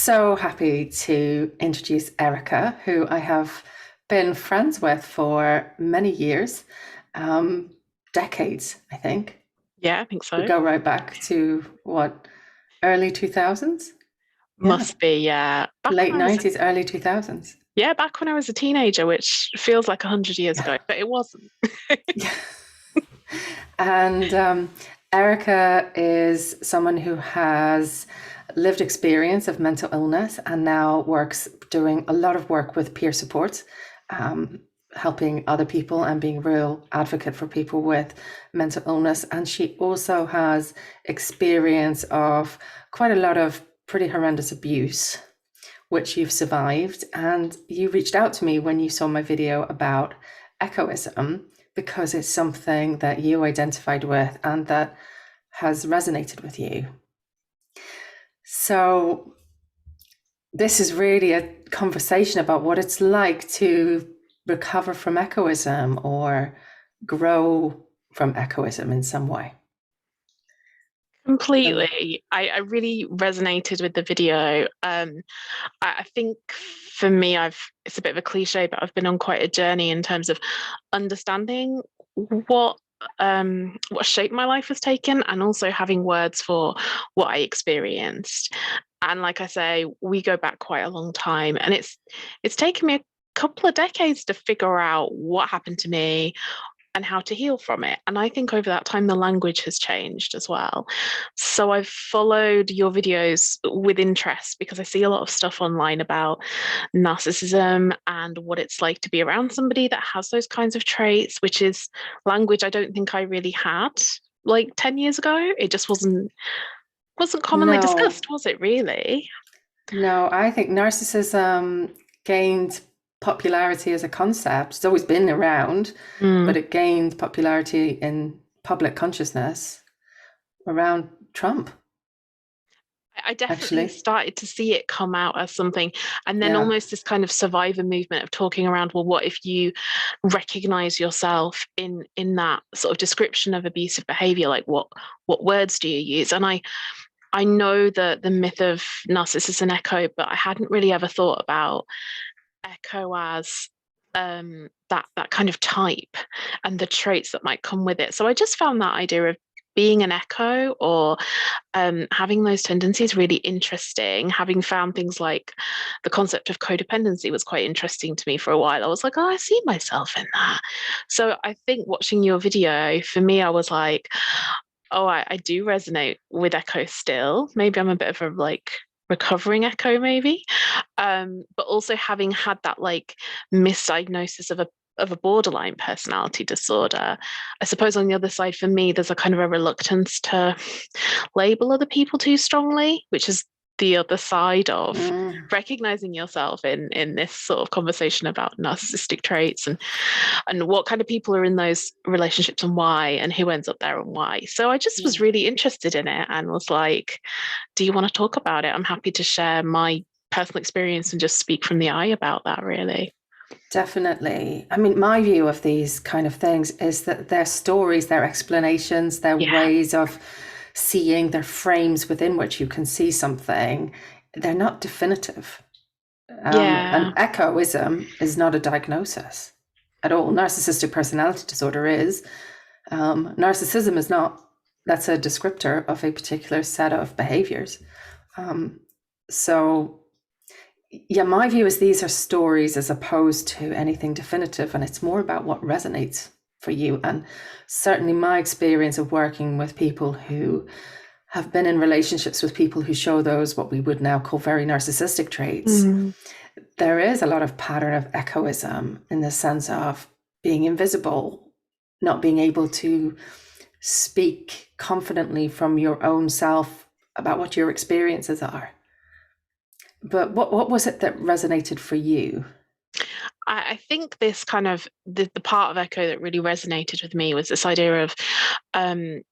so happy to introduce Erica, who I have been friends with for many years, um, decades, I think. Yeah, I think We so. go right back to what, early 2000s? Yeah, Must be, yeah. late 90s, early 2000s. Back when I was a teenager, which feels like 100 years Yeah. ago, but it wasn't. Yeah. And Erica is someone who has lived experience of mental illness and now works doing a lot of work with peer support, um, helping other people and being a real advocate for people with mental illness. And she also has experience of quite a lot of pretty horrendous abuse, which you've survived. And you reached out to me when you saw my video about echoism because it's something that you identified with and that has resonated with you. So, this is really a conversation about what it's like to recover from echoism or grow from echoism in some way. So, Completely. I really resonated with the video. I think for me, it's a bit of a cliche, but I've been on quite a journey in terms of understanding what what shape my life has taken and also having words for what I experienced. And like I say, we go back quite a long time, and it's taken me a couple of decades to figure out what happened to me and how to heal from it. And I think over that time, the language has changed as well. So I've followed your videos with interest because I see a lot of stuff online about narcissism and what it's like to be around somebody that has those kinds of traits, which is language I don't think I really had like 10 years ago. It just wasn't commonly no, discussed, was it really? no, I think narcissism gained popularity as a concept. It's always been around, Mm. but it gained popularity in public consciousness around Trump, I definitely actually. started to see it come out as something, and then Yeah. almost this kind of survivor movement of talking around, well, what if you recognize yourself in that sort of description of abusive behavior? Like what words do you use? And I know the myth of Narcissus and Echo, but I hadn't really ever thought about Echo as that kind of type and the traits that might come with it. So I just found that idea of being an echo or having those tendencies really interesting. Having found things like the concept of codependency was quite interesting to me for a while. I was like, oh, I see myself in that. So I think watching your video, for me, I was like, oh, I do resonate with echo still. Maybe I'm a bit of a like recovering echo, maybe. But also having had that like misdiagnosis of a borderline personality disorder, I suppose on the other side for me, there's a kind of a reluctance to label other people too strongly, which is the other side of Mm. recognizing yourself in this sort of conversation about narcissistic traits and what kind of people are in those relationships and why and who ends up there and why. So I just was Yeah. really interested in it and was like, do you want to talk about it? I'm happy to share my personal experience and just speak from the eye about that, really. Definitely. I mean, my view of these kind of things is that they're stories, they're explanations, they're Yeah. ways of seeing, they're frames within which you can see something. They're not definitive. Yeah. And echoism is not a diagnosis at all. Narcissistic personality disorder is. Narcissism is not. That's a descriptor of a particular set of behaviors. Um, so yeah, my view is these are stories as opposed to anything definitive, and it's more about what resonates for you. And certainly, my experience of working with people who have been in relationships with people who show those what we would now call very narcissistic traits, Mm. there is a lot of pattern of echoism in the sense of being invisible, not being able to speak confidently from your own self about what your experiences are. But what was it that resonated for you? I think this kind of the part of Echo that really resonated with me was this idea of um,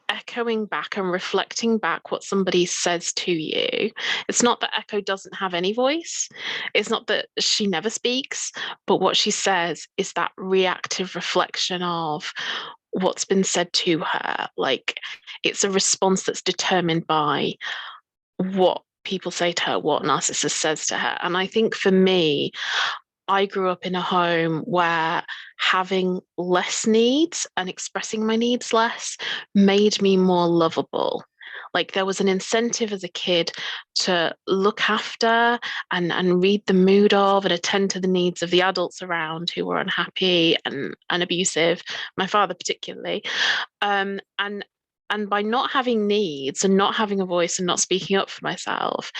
echoing back and reflecting back what somebody says to you. It's not that Echo doesn't have any voice. It's not that she never speaks, but what she says is that reactive reflection of what's been said to her. Like it's a response that's determined by what people say to her, what Narcissus says to her. And I think for me, I grew up in a home where having less needs and expressing my needs less made me more lovable. Like there was an incentive as a kid to look after and read the mood of and attend to the needs of the adults around who were unhappy and abusive, my father particularly. And by not having needs and not having a voice and not speaking up for myself,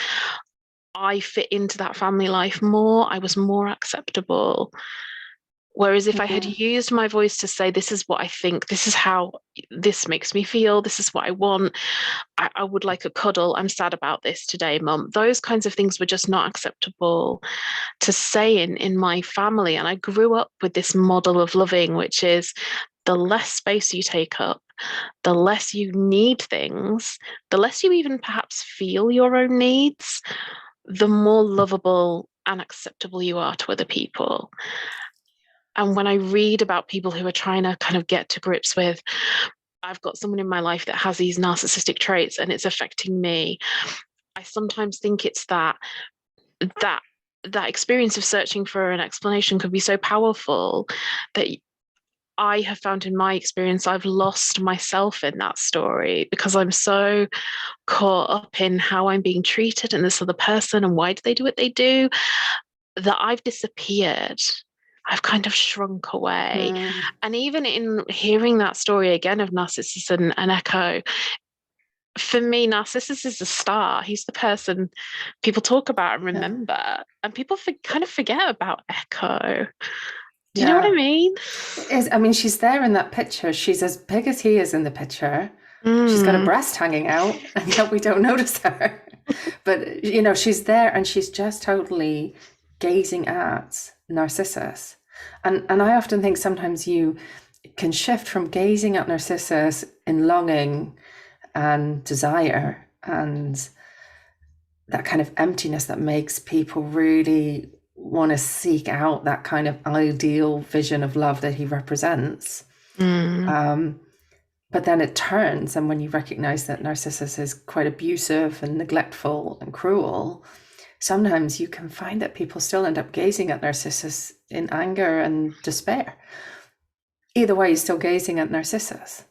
I fit into that family life more. I was more acceptable. Whereas if I had used my voice to say, this is what I think, this is how this makes me feel, this is what I want, I would like a cuddle, I'm sad about this today, mum. Those kinds of things were just not acceptable to say in my family. And I grew up with this model of loving, which is the less space you take up, the less you need things, the less you even perhaps feel your own needs, the more lovable and acceptable you are to other people. And when I read about people who are trying to kind of get to grips with, I've got someone in my life that has these narcissistic traits and it's affecting me, I sometimes think it's that experience of searching for an explanation could be so powerful that I have found in my experience, I've lost myself in that story because I'm so caught up in how I'm being treated and this other person and why do they do what they do, that I've disappeared. I've kind of shrunk away. And even in hearing that story again of Narcissus and Echo, for me, Narcissus is the star. He's the person people talk about and remember. And people kind of forget about Echo. Do you know what I mean? I mean, she's there in that picture. She's as big as he is in the picture. She's got a breast hanging out, and yet we don't notice her. But, you know, she's there and she's just totally gazing at Narcissus. And I often think sometimes you can shift from gazing at Narcissus in longing and desire and that kind of emptiness that makes people really want to seek out that kind of ideal vision of love that he represents. But then it turns, and when you recognize that Narcissus is quite abusive and neglectful and cruel, sometimes you can find that people still end up gazing at Narcissus in anger and despair. Either way, you're still gazing at Narcissus.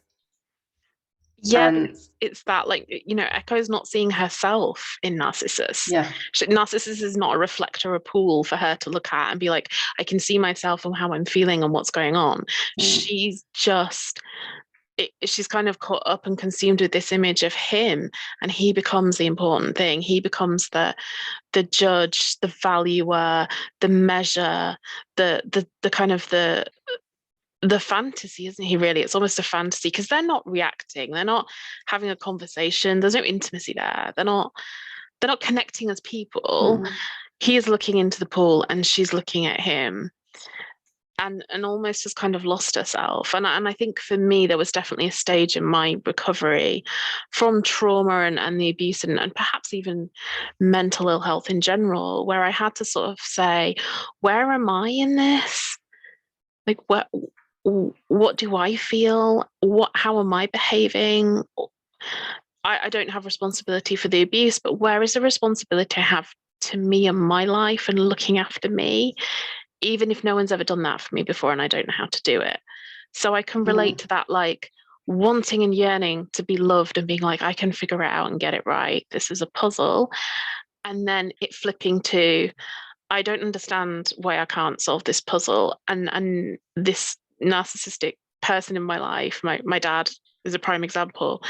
Yeah, but it's that, like, you know, Echo's not seeing herself in Narcissus. Yeah. Narcissus is not a reflector, a pool for her to look at and be like, I can see myself and how I'm feeling and what's going on. She's just, she's kind of caught up and consumed with this image of him, and he becomes the important thing. He becomes the judge, the valuer, the measure, the kind of the fantasy, isn't he, really? It's almost a fantasy because they're not reacting, they're not having a conversation, there's no intimacy there, they're not connecting as people. He is looking into the pool and she's looking at him and almost has kind of lost herself. And I think for me there was definitely a stage in my recovery from trauma and the abuse and perhaps even mental ill health in general, where I had to sort of say, where am I in this? Like, what do I feel? How am I behaving? I don't have responsibility for the abuse, but where is the responsibility I have to me and my life and looking after me, even if no one's ever done that for me before and I don't know how to do it? So I can relate to that, like wanting and yearning to be loved and being like, I can figure it out and get it right. This is a puzzle. And then it flipping to, I don't understand why I can't solve this puzzle. And this narcissistic person in my life, my dad is a prime example,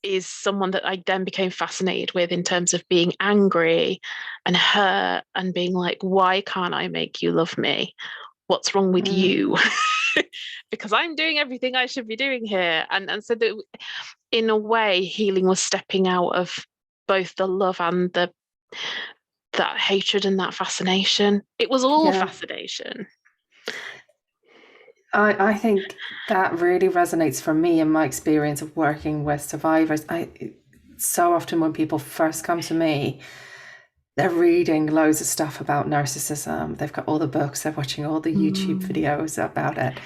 is someone that I then became fascinated with in terms of being angry and hurt and being like, why can't I make you love me? What's wrong with you? Because I'm doing everything I should be doing here. And so that in a way, healing was stepping out of both the love and that hatred and that fascination. It was all fascination. I think that really resonates for me in my experience of working with survivors. So often when people first come to me, they're reading loads of stuff about narcissism. They've got all the books, they're watching all the YouTube videos about it.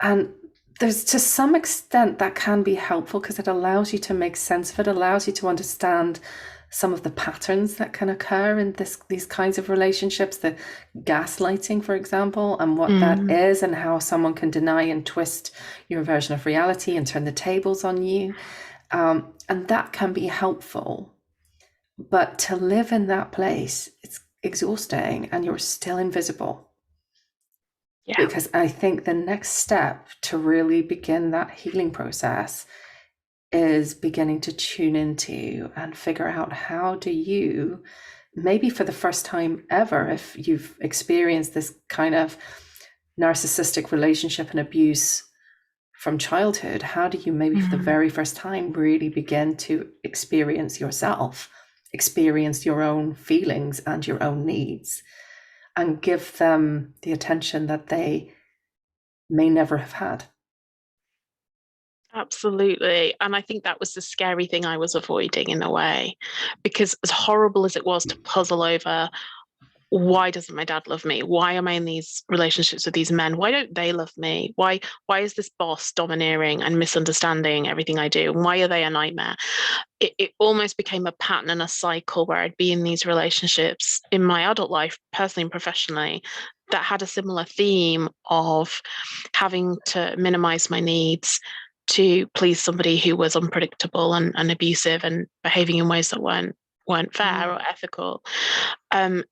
And there's, to some extent, that can be helpful because it allows you to make sense of it, allows you to understand some of the patterns that can occur in these kinds of relationships, the gaslighting, for example, and what that is, and how someone can deny and twist your version of reality and turn the tables on you. And that can be helpful. But to live in that place, it's exhausting and you're still invisible. Yeah. Because I think the next step to really begin that healing process is beginning to tune into and figure out, how do you, maybe for the first time ever, if you've experienced this kind of narcissistic relationship and abuse from childhood, how do you maybe for the very first time really begin to experience yourself, experience your own feelings and your own needs, and give them the attention that they may never have had? Absolutely. And I think that was the scary thing I was avoiding in a way, because as horrible as it was to puzzle over, why doesn't my dad love me? Why am I in these relationships with these men? Why don't they love me? Why is this boss domineering and misunderstanding everything I do? Why are they a nightmare? It almost became a pattern and a cycle where I'd be in these relationships in my adult life, personally and professionally, that had a similar theme of having to minimize my needs to please somebody who was unpredictable and abusive and behaving in ways that weren't fair or ethical. And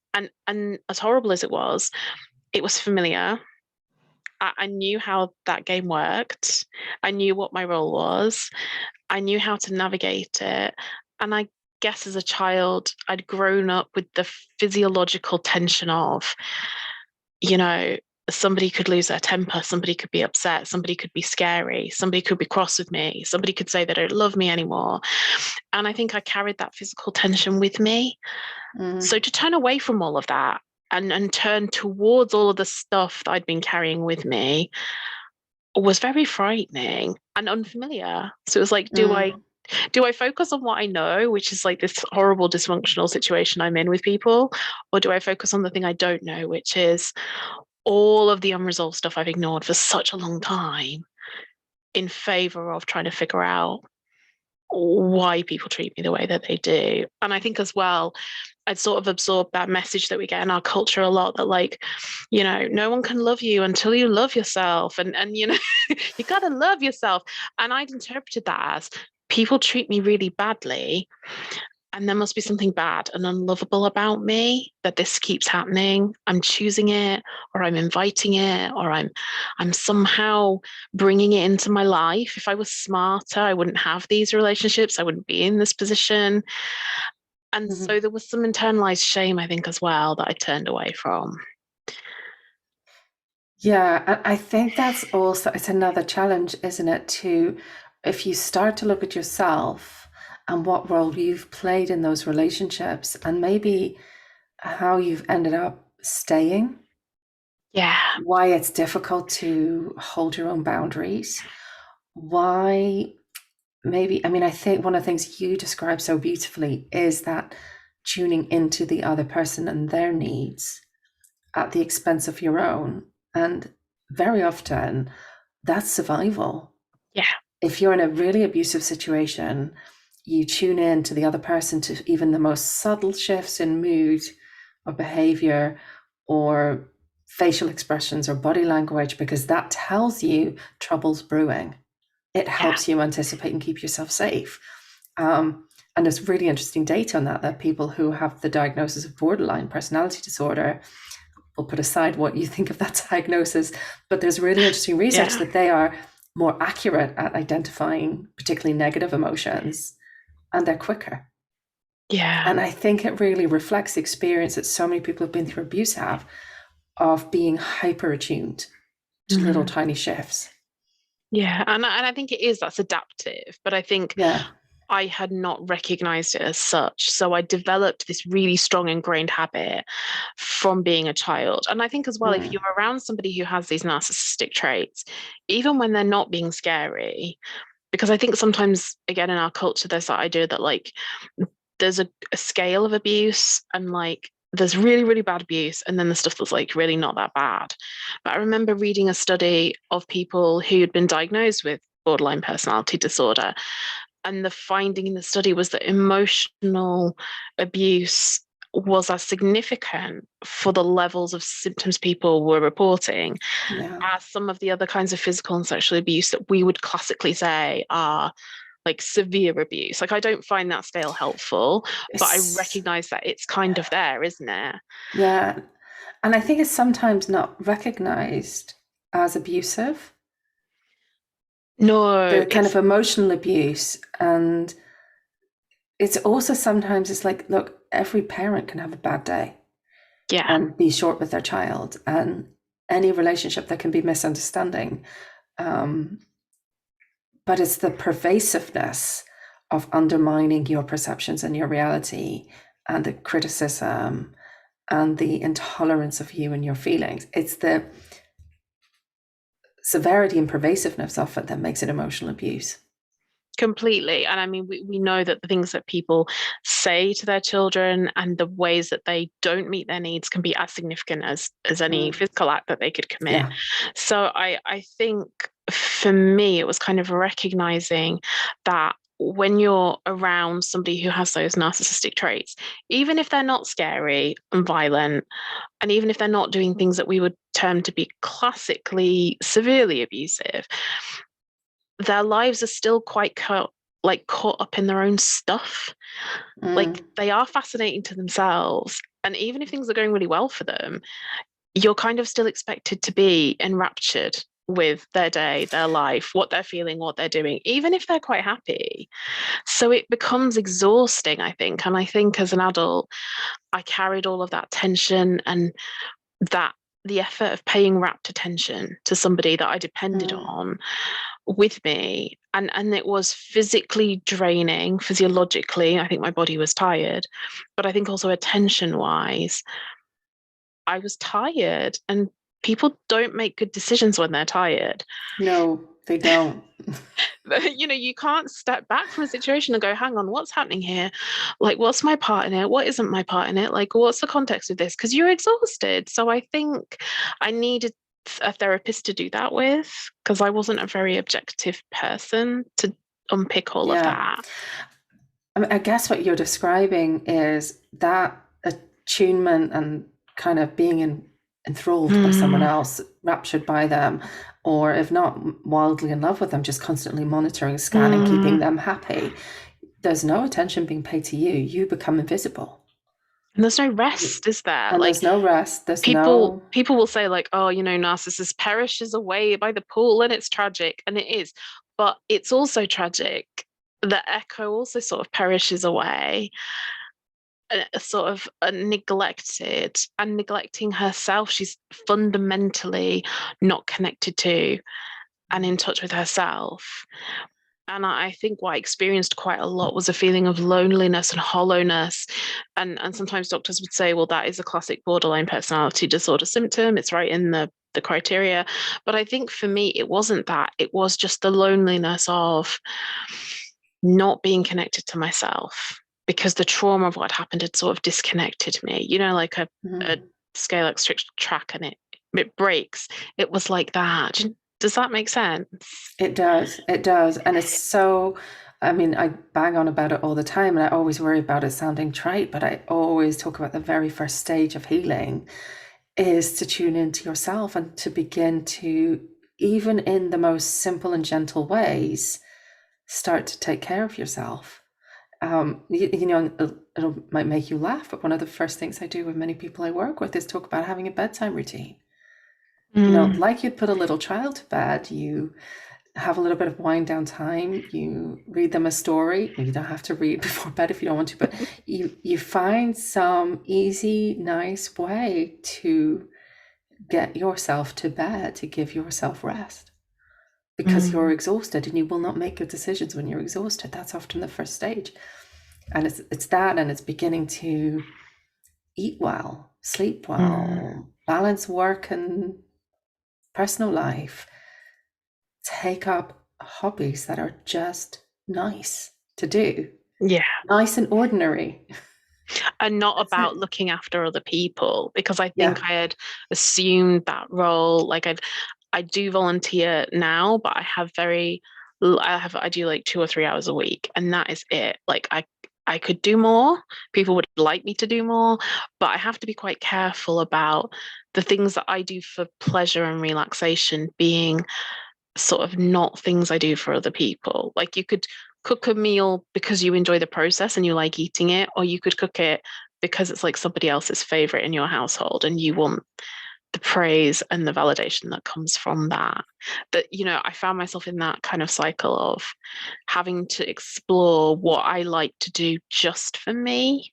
as horrible as it was familiar. I knew how that game worked. I knew what my role was. I knew how to navigate it. And I guess as a child, I'd grown up with the physiological tension of, somebody could lose their temper, somebody could be upset, somebody could be scary, somebody could be cross with me, somebody could say they don't love me anymore. And I think I carried that physical tension with me. So to turn away from all of that and turn towards all of the stuff that I'd been carrying with me was very frightening and unfamiliar. So it was like, do I focus on what I know, which is like this horrible dysfunctional situation I'm in with people, or do I focus on the thing I don't know, which is all of the unresolved stuff I've ignored for such a long time, in favor of trying to figure out why people treat me the way that they do? And I think as well, I'd sort of absorbed that message that we get in our culture a lot, that no one can love you until you love yourself. And you got to love yourself. And I'd interpreted that as, people treat me really badly, and there must be something bad and unlovable about me, that this keeps happening. I'm choosing it, or I'm inviting it, or I'm somehow bringing it into my life. If I was smarter, I wouldn't have these relationships. I wouldn't be in this position. And so there was some internalized shame, I think, as well, that I turned away from. Yeah, I think that's also, it's another challenge, isn't it? If you start to look at yourself and what role you've played in those relationships, and maybe how you've ended up staying. Yeah. Why it's difficult to hold your own boundaries. Why I think one of the things you describe so beautifully is that tuning into the other person and their needs at the expense of your own. And very often that's survival. Yeah. If you're in a really abusive situation, you tune in to the other person, to even the most subtle shifts in mood or behavior or facial expressions or body language, because that tells you trouble's brewing. It helps you anticipate and keep yourself safe. And there's really interesting data on that people who have the diagnosis of borderline personality disorder, we'll put aside what you think of that diagnosis, but there's really interesting research that they are more accurate at identifying particularly negative emotions, and they're quicker. Yeah. And I think it really reflects the experience that so many people who've been through abuse have, of being hyper attuned to little tiny shifts. Yeah. And I think that's adaptive, but I think I had not recognized it as such. So I developed this really strong ingrained habit from being a child. And I think as well, if you're around somebody who has these narcissistic traits, even when they're not being scary, because I think sometimes, again, in our culture, there's that idea that there's a scale of abuse, and there's really, really bad abuse, and then the stuff that's really not that bad. But I remember reading a study of people who had been diagnosed with borderline personality disorder, And the finding in the study was that emotional abuse was as significant for the levels of symptoms people were reporting Yeah. as some of the other kinds of physical and sexual abuse that we would classically say are like severe abuse. Like, I don't find that scale helpful, but I It's, recognize that it's kind of there, isn't it? yeah. And I think it's sometimes not recognized as abusive, No, the kind of it's, emotional abuse. And it's also sometimes it's like, look, every parent can have a bad day yeah, and be short with their child, and any relationship that can be misunderstanding. Um, but it's the pervasiveness of undermining your perceptions and your reality, and the criticism and the intolerance of you and your feelings. It's the severity and pervasiveness of it that makes it emotional abuse. completely. And I mean, we know that the things that people say to their children and the ways that they don't meet their needs can be as significant as any Mm. physical act that they could commit. Yeah. So I think for me, it was kind of recognizing that when you're around somebody who has those narcissistic traits, even if they're not scary and violent, and even if they're not doing things that we would term to be classically severely abusive, their lives are still quite caught up in their own stuff. Like, Mm. they are fascinating to themselves. And even if things are going really well for them, you're kind of still expected to be enraptured with their day, their life, what they're feeling, what they're doing, even if they're quite happy. So it becomes exhausting, I think. And I think as an adult, I carried all of that tension and that the effort of paying rapt attention to somebody that I depended Mm. on with me. And it was physically draining, physiologically. I think my body was tired, but I think also attention wise, I was tired. And people don't make good decisions when they're tired. No, they don't. You can't step back from a situation and go, hang on, what's happening here? Like, what's my part in it? What isn't my part in it? Like, what's the context of this? Because you're exhausted. So I think I needed a therapist to do that with, because I wasn't a very objective person to unpick all of Yeah. that. I mean, I guess what you're describing is that attunement and kind of being enthralled by someone Mm, else, raptured by them, or if not wildly in love with them, just constantly monitoring, scanning, keeping mm. them happy. There's no attention being paid to you. You become invisible. And there's no rest, is there? And Like, there's no rest. There's people no, people will say like, oh, Narcissus perishes away by the pool, and it's tragic, and it is, but it's also tragic that Echo also sort of perishes away, sort of neglected and neglecting herself. She's fundamentally not connected to and in touch with herself. And I think what I experienced quite a lot was a feeling of loneliness and hollowness. And sometimes doctors would say, well, that is a classic borderline personality disorder symptom. It's right in the criteria. But I think for me, it wasn't that. It was just the loneliness of not being connected to myself, because the trauma of what happened had sort of disconnected me, like a mm, scale electric track, and it breaks. It was like that. Does that make sense? it does. It does. And it's so, I mean, I bang on about it all the time, and I always worry about it sounding trite, but I always talk about the very first stage of healing is to tune into yourself and to begin to, even in the most simple and gentle ways, start to take care of yourself. It might make you laugh, but one of the first things I do with many people I work with is talk about having a bedtime routine. Mm, Like you'd put a little child to bed, you have a little bit of wind down time, you read them a story. You don't have to read before bed if you don't want to, but you find some easy, nice way to get yourself to bed, to give yourself rest, because you're mm, exhausted, and you will not make good decisions when you're exhausted. That's often the first stage. And it's that, and it's beginning to eat well, sleep mm. well, balance work and personal life, take up hobbies that are just nice to do, Yeah. nice and ordinary. And not That's it. about looking after other people, because I Yeah. think I had assumed that role. Like, I do volunteer now, but I have very I do like 2 or 3 hours a week, and that is it. Like I could do more. People would like me to do more, but I have to be quite careful about the things that I do for pleasure and relaxation being sort of not things I do for other people. Like you could cook a meal because you enjoy the process and you like eating it, or you could cook it because it's like somebody else's favorite in your household and you want the praise and the validation that comes from that. But, I found myself in that kind of cycle of having to explore what I like to do just for me.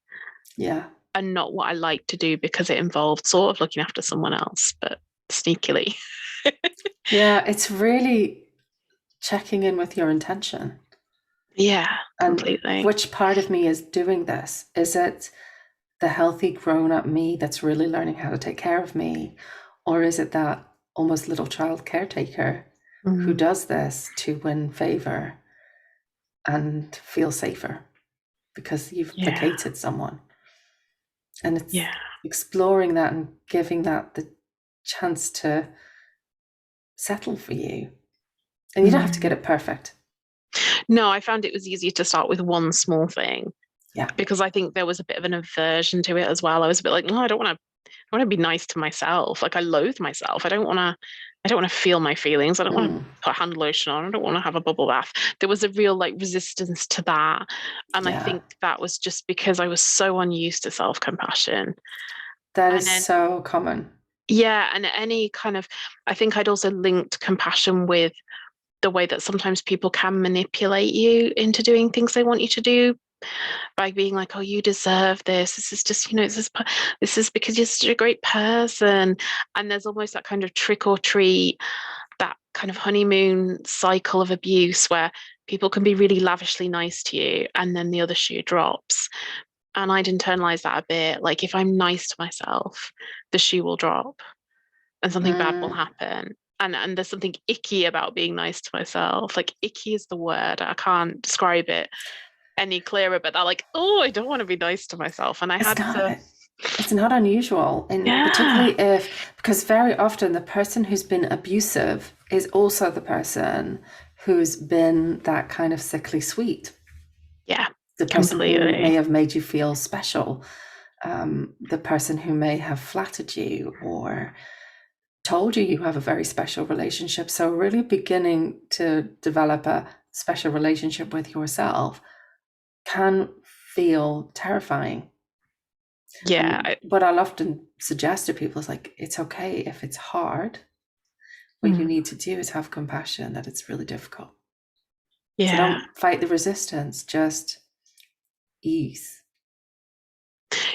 Yeah. And not what I like to do because it involved sort of looking after someone else, but sneakily. Yeah, it's really checking in with your intention. Yeah, And completely. which part of me is doing this? Is it the healthy grown up me that's really learning how to take care of me? Or is it that almost little child caretaker who does this to win favor and feel safer because you've placated someone? And it's exploring that and giving that the chance to settle for you. And you don't have to get it perfect. No, I found it was easier to start with one small thing. Yeah. Because I think there was a bit of an aversion to it as well. I was a bit like, no, I don't want to be nice to myself. Like I loathe myself. I don't want to feel my feelings. I don't want to put hand lotion on. I don't want to have a bubble bath. There was a real like resistance to that. And I think that was just because I was so unused to self-compassion. That is so common. Yeah. And any kind of, I think I'd also linked compassion with the way that sometimes people can manipulate you into doing things they want you to do by being like, oh, you deserve this. This is just, this is because you're such a great person. And there's almost that kind of trick or treat, that kind of honeymoon cycle of abuse where people can be really lavishly nice to you and then the other shoe drops. And I'd internalize that a bit. Like if I'm nice to myself, the shoe will drop and something bad will happen. And there's something icky about being nice to myself. Like icky is the word. I can't describe it any clearer, but that like, oh, I don't want to be nice to myself. And it's not unusual, and particularly because very often the person who's been abusive is also the person who's been that kind of sickly sweet. Yeah. The person who may have made you feel special, the person who may have flattered you or told you you have a very special relationship. So really beginning to develop a special relationship with yourself can feel terrifying. Yeah. And what I'll often suggest to people is like, it's okay if it's hard. What you need to do is have compassion that it's really difficult. Yeah. So don't fight the resistance, just ease.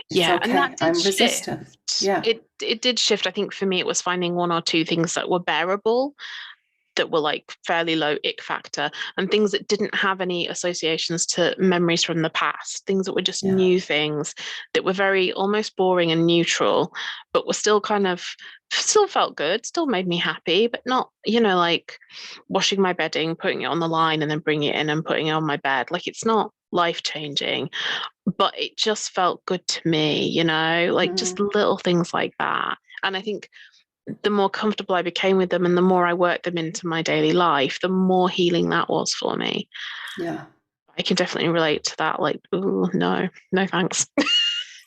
It's okay. And that did I'm resistant. Yeah. It did shift. I think for me, it was finding one or two things that were bearable, that were like fairly low ick factor, and things that didn't have any associations to memories from the past, things that were just new things that were very almost boring and neutral, but were still kind of still felt good, still made me happy, but not, like washing my bedding, putting it on the line and then bringing it in and putting it on my bed. Like it's not life changing, but it just felt good to me, like just little things like that. And I think the more comfortable I became with them and the more I worked them into my daily life, the more healing that was for me. Yeah. I can definitely relate to that. Like, oh, no thanks.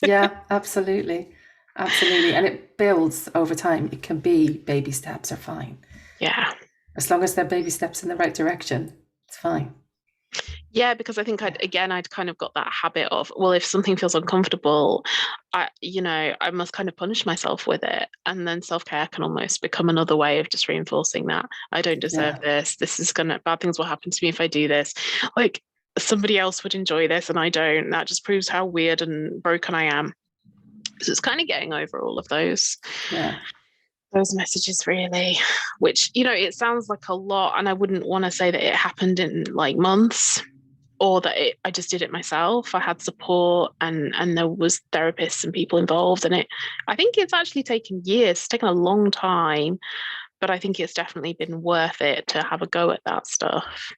Yeah, absolutely. Absolutely. And it builds over time. It can be baby steps are fine. Yeah. As long as they're baby steps in the right direction, it's fine. Yeah, because I think I'd kind of got that habit of, well, if something feels uncomfortable, I must kind of punish myself with it. And then self-care can almost become another way of just reinforcing that I don't deserve this. This is bad things will happen to me if I do this. Like somebody else would enjoy this and I don't. That just proves how weird and broken I am. So it's kind of getting over all of those. Yeah. Those messages really, which, it sounds like a lot. And I wouldn't want to say that it happened in like months, or that I just did it myself. I had support and there was therapists and people involved. And I think it's actually taken years. It's taken a long time, but I think it's definitely been worth it to have a go at that stuff.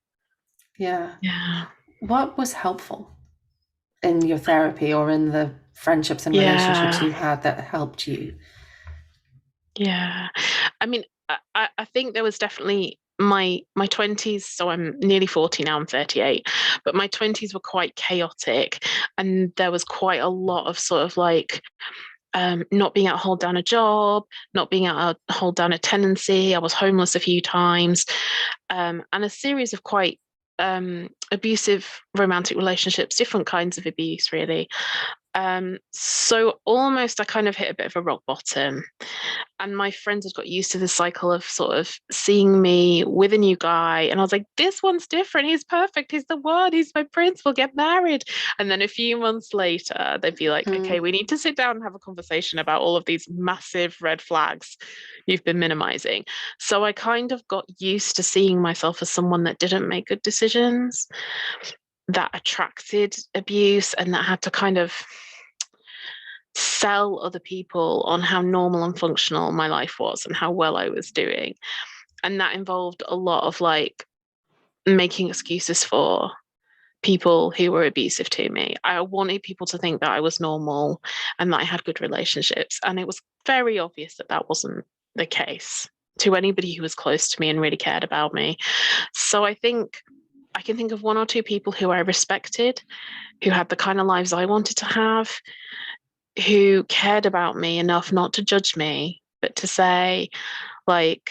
Yeah. Yeah. What was helpful in your therapy or in the friendships and relationships you had that helped you? Yeah. I mean, I think there was definitely my 20s, so I'm nearly 40 now, I'm 38, but my 20s were quite chaotic, and there was quite a lot of sort of like not being able to hold down a job, not being able to hold down a tenancy. I was homeless a few times, and a series of quite abusive romantic relationships, different kinds of abuse, really. So almost I kind of hit a bit of a rock bottom. And my friends had got used to the cycle of sort of seeing me with a new guy. And I was like, this one's different. He's perfect. He's the one. He's my prince. We'll get married. And then a few months later, they'd be like, okay, we need to sit down and have a conversation about all of these massive red flags you've been minimizing. So I kind of got used to seeing myself as someone that didn't make good decisions, that attracted abuse, and that had to kind of sell other people on how normal and functional my life was and how well I was doing. And that involved a lot of like making excuses for people who were abusive to me. I wanted people to think that I was normal and that I had good relationships. And it was very obvious that that wasn't the case to anybody who was close to me and really cared about me. So I think I can think of one or two people who I respected, who had the kind of lives I wanted to have, who cared about me enough not to judge me, but to say, like,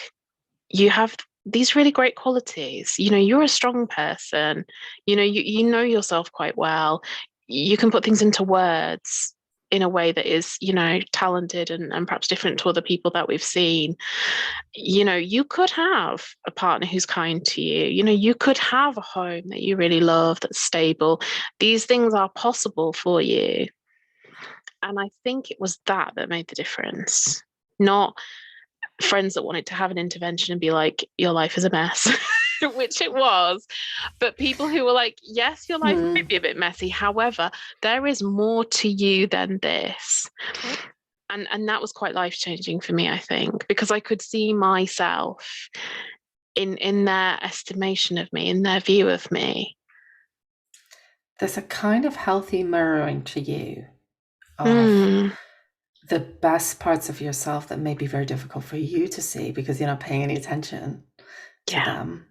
you have these really great qualities. You know, you're a strong person. You know, you know yourself quite well. You can put things into words in a way that is, you know, talented and perhaps different to other people that we've seen. You know, you could have a partner who's kind to you. You know, you could have a home that you really love, that's stable. These things are possible for you. And I think it was that that made the difference, not friends that wanted to have an intervention and be like, your life is a mess, which it was. But people who were like, yes, your life might be a bit messy. However, there is more to you than this. And that was quite life changing for me, I think, because I could see myself in their estimation of me, in their view of me. There's a kind of healthy mirroring to you of Mm, the best parts of yourself that may be very difficult for you to see because you're not paying any attention to yeah, them.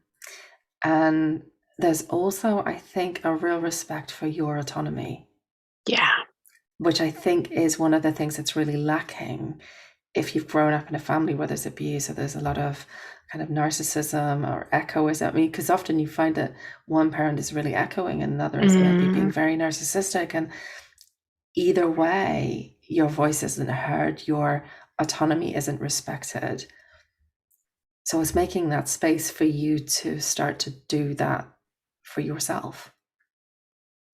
And there's also, I think, a real respect for your autonomy, yeah, which I think is one of the things that's really lacking if you've grown up in a family where there's abuse or there's a lot of kind of narcissism or echoism. I mean, because often you find that one parent is really echoing and another is maybe being very narcissistic. And either way, your voice isn't heard, your autonomy isn't respected. So it's making that space for you to start to do that for yourself.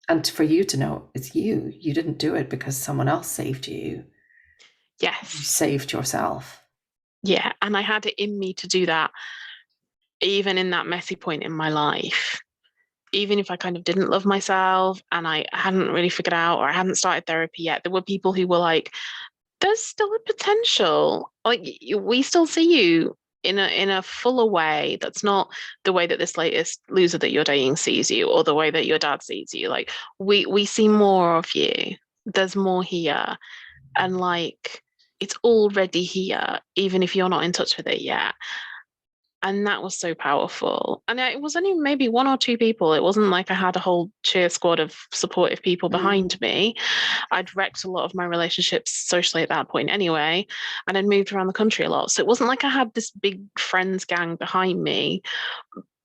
And for you to know it's you. You didn't do it because someone else saved you. You yes, saved yourself. yeah. And I had it in me to do that, even in that messy point in my life. Even if I kind of didn't love myself and I hadn't really figured out or I hadn't started therapy yet, there were people who were like, there's still a potential. Like we still see you in a fuller way that's not the way that this latest loser that you're dating sees you or the way that your dad sees you. Like we see more of you. There's more here. And like it's already here, even if you're not in touch with it yet. And that was so powerful. And it was only maybe one or two people. It wasn't like I had a whole cheer squad of supportive people behind me. I'd wrecked a lot of my relationships socially at that point anyway, and I'd moved around the country a lot. So it wasn't like I had this big friends gang behind me.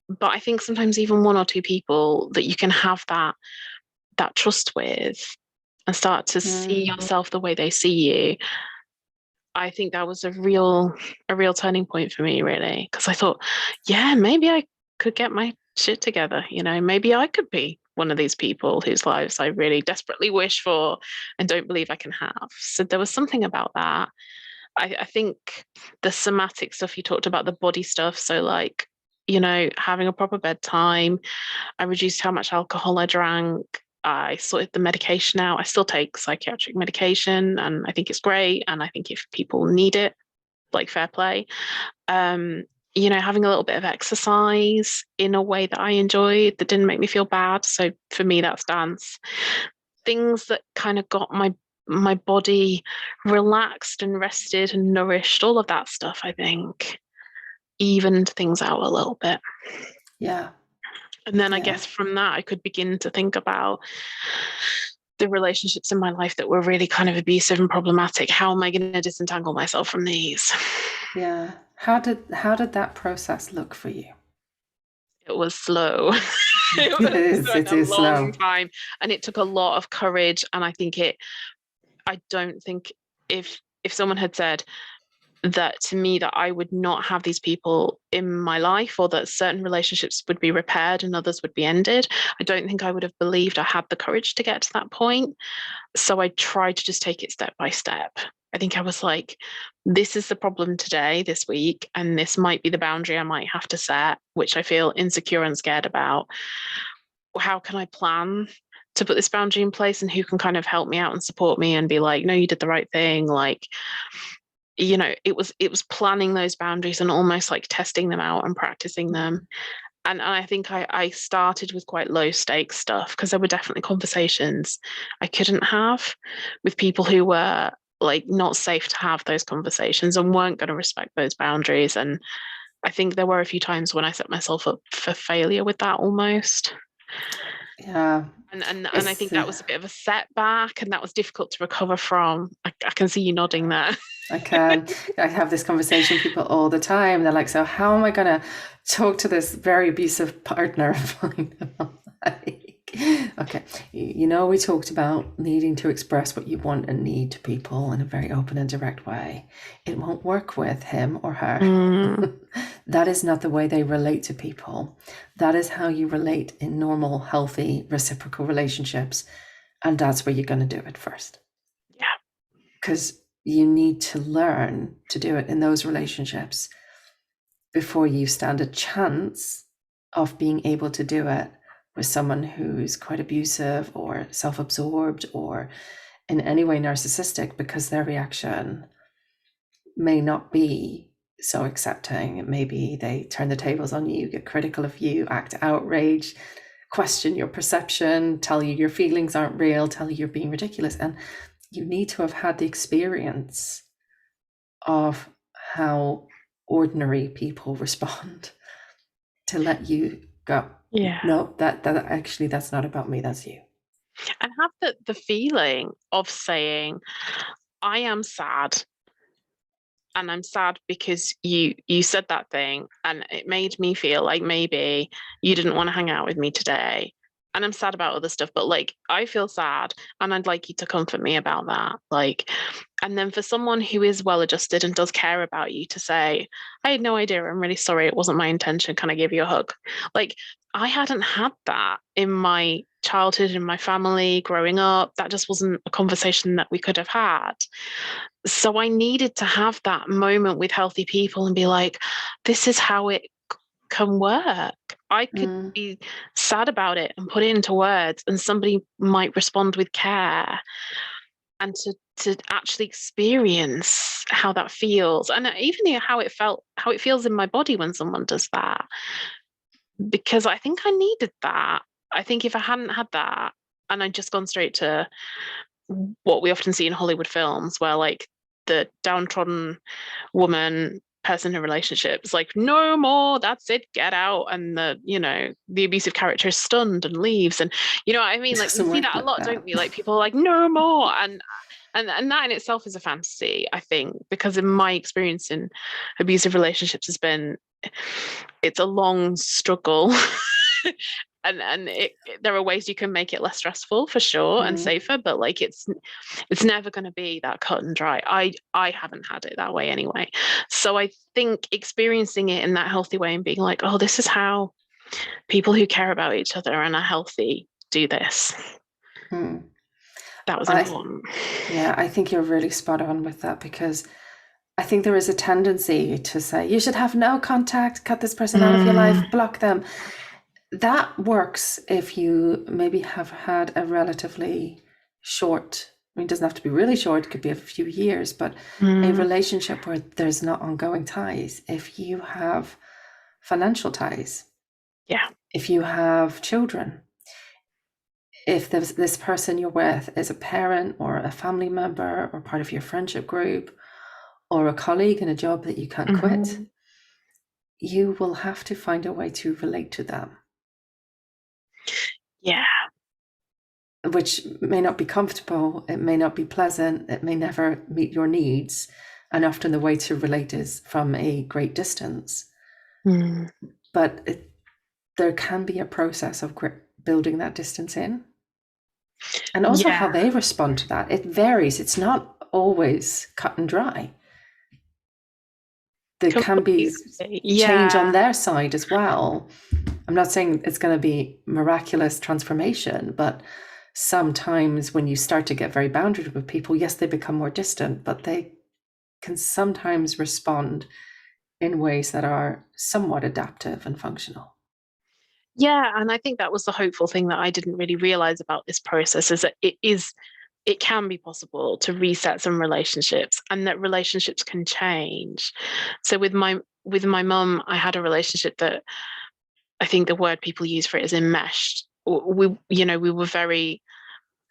But I think sometimes even one or two people that you can have that trust with and start to see yourself the way they see you. I think that was a real turning point for me, really, because I thought, yeah, maybe I could get my shit together. You know, maybe I could be one of these people whose lives I really desperately wish for and don't believe I can have. So there was something about that. I think the somatic stuff you talked about, the body stuff. So like, you know, having a proper bedtime. I reduced how much alcohol I drank. I sorted the medication out. I still take psychiatric medication and I think it's great. And I think if people need it, like fair play. You know, having a little bit of exercise in a way that I enjoyed that didn't make me feel bad. So for me, that's dance. Things that kind of got my body relaxed and rested and nourished, all of that stuff, I think. evened things out a little bit. Yeah. And then I Yeah. guess from that, I could begin to think about the relationships in my life that were really kind of abusive and problematic. How am I going to disentangle myself from these? Yeah. How did that process look for you? It was slow. It A is long slow. time, and it took a lot of courage. And I don't think if someone had said that to me, that I would not have these people in my life, or that certain relationships would be repaired and others would be ended, I don't think I would have believed I had the courage to get to that point. So I tried to just take it step by step. I think I was like, this is the problem today, this week, and this might be the boundary I might have to set, which I feel insecure and scared about. How can I plan to put this boundary in place, and who can kind of help me out and support me and be like, no, you did the right thing? Like, it was planning those boundaries and almost like testing them out and practicing them. And I think I started with quite low stakes stuff, because there were definitely conversations I couldn't have with people who were like not safe to have those conversations and weren't going to respect those boundaries. And I think there were a few times when I set myself up for failure with that almost. Yeah. And I It's think that was a bit of a setback, and that was difficult to recover from. I can see you nodding there. I have this conversation with people all the time. They're like, so how am I going to talk to this very abusive partner of mine? And I'm like, okay, we talked about needing to express what you want and need to people in a very open and direct way. It won't work with him or her. That is not the way they relate to people. That is how you relate in normal, healthy, reciprocal relationships. And that's where you're going to do it first. Yeah. Because you need to learn to do it in those relationships before you stand a chance of being able to do it with someone who's quite abusive or self-absorbed or in any way narcissistic, because their reaction may not be so accepting. Maybe they turn the tables on you, get critical of you, act outraged, question your perception, tell you your feelings aren't real, tell you you're being ridiculous. And you need to have had the experience of how ordinary people respond to let you go. Yeah. No, that actually, that's not about me, that's you. And have the feeling of saying, I am sad, and I'm sad because you said that thing and it made me feel like maybe you didn't want to hang out with me today, and I'm sad about other stuff, but like I feel sad and I'd like you to comfort me about that. Like, and then for someone who is well adjusted and does care about you to say, I had no idea, I'm really sorry, it wasn't my intention, can I give you a hug? Like, I hadn't had that in my childhood, in my family growing up. That just wasn't a conversation that we could have had. So I needed to have that moment with healthy people and be like, this is how it can work. I could be sad about it and put it into words, and somebody might respond with care, and to actually experience how that feels, and even how it feels in my body when someone does that. Because I think I needed that. I think if I hadn't had that and I'd just gone straight to what we often see in Hollywood films, where like the downtrodden woman person in relationships like, no more, that's it, get out, and the abusive character is stunned and leaves, and you know what I mean, like we see that a lot, don't we? Like people are like, no more, and that in itself is a fantasy, I think, because in my experience in abusive relationships has been, it's a long struggle. And there are ways you can make it less stressful for sure and safer, but like it's never going to be that cut and dry. I haven't had it that way anyway. So I think experiencing it in that healthy way and being like, oh, this is how people who care about each other and are healthy do this. That was important. Yeah, I think you're really spot on with that, because I think there is a tendency to say, you should have no contact, cut this person out of your life, block them. That works if you maybe have had a relatively short, I mean, it doesn't have to be really short, it could be a few years, but a relationship where there's not ongoing ties. If you have financial ties, if you have children, if this person you're with is a parent or a family member or part of your friendship group or a colleague in a job that you can't quit, you will have to find a way to relate to them. Yeah. Which may not be comfortable, it may not be pleasant, it may never meet your needs. And often the way to relate is from a great distance. But there can be a process of building that distance in. And also how they respond to that. It varies. It's not always cut and dry. There can be change on their side as well. I'm not saying it's going to be miraculous transformation, but sometimes when you start to get very boundaried with people, yes, they become more distant, but they can sometimes respond in ways that are somewhat adaptive and functional. Yeah, and I think that was the hopeful thing that I didn't really realize about this process, is that it can be possible to reset some relationships, and that relationships can change. So with my mum, I had a relationship that I think the word people use for it is enmeshed. We were very,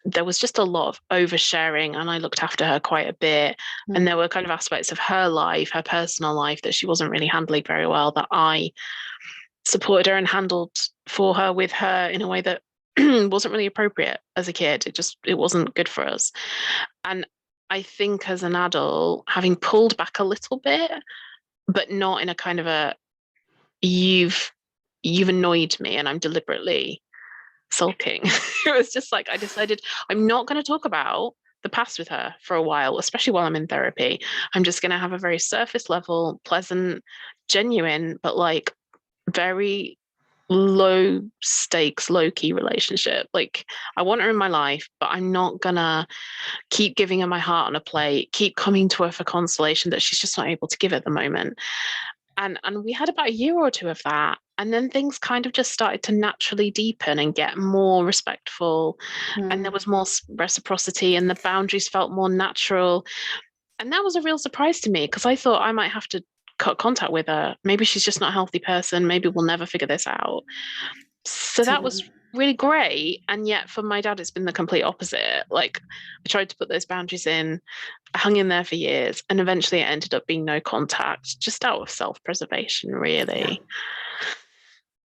there was just a lot of oversharing, and I looked after her quite a bit. And there were kind of aspects of her life, her personal life, that she wasn't really handling very well, that I supported her and handled for her, with her, in a way that wasn't really appropriate as a kid. It wasn't good for us. And I think as an adult, having pulled back a little bit, but not in a kind of a, you've annoyed me and I'm deliberately sulking. It was just like, I decided I'm not going to talk about the past with her for a while, especially while I'm in therapy. I'm just going to have a very surface level, pleasant, genuine, but like very low stakes, low key relationship. Like, I want her in my life, but I'm not gonna keep giving her my heart on a plate, keep coming to her for consolation that she's just not able to give at the moment. And we had about a year or two of that. And then things kind of just started to naturally deepen and get more respectful. And there was more reciprocity, and the boundaries felt more natural. And that was a real surprise to me, because I thought I might have to cut contact with her. Maybe she's just not a healthy person. Maybe we'll never figure this out. So that was really great. And yet for my dad, it's been the complete opposite. Like, I tried to put those boundaries in, I hung in there for years, and eventually it ended up being no contact, just out of self-preservation, really.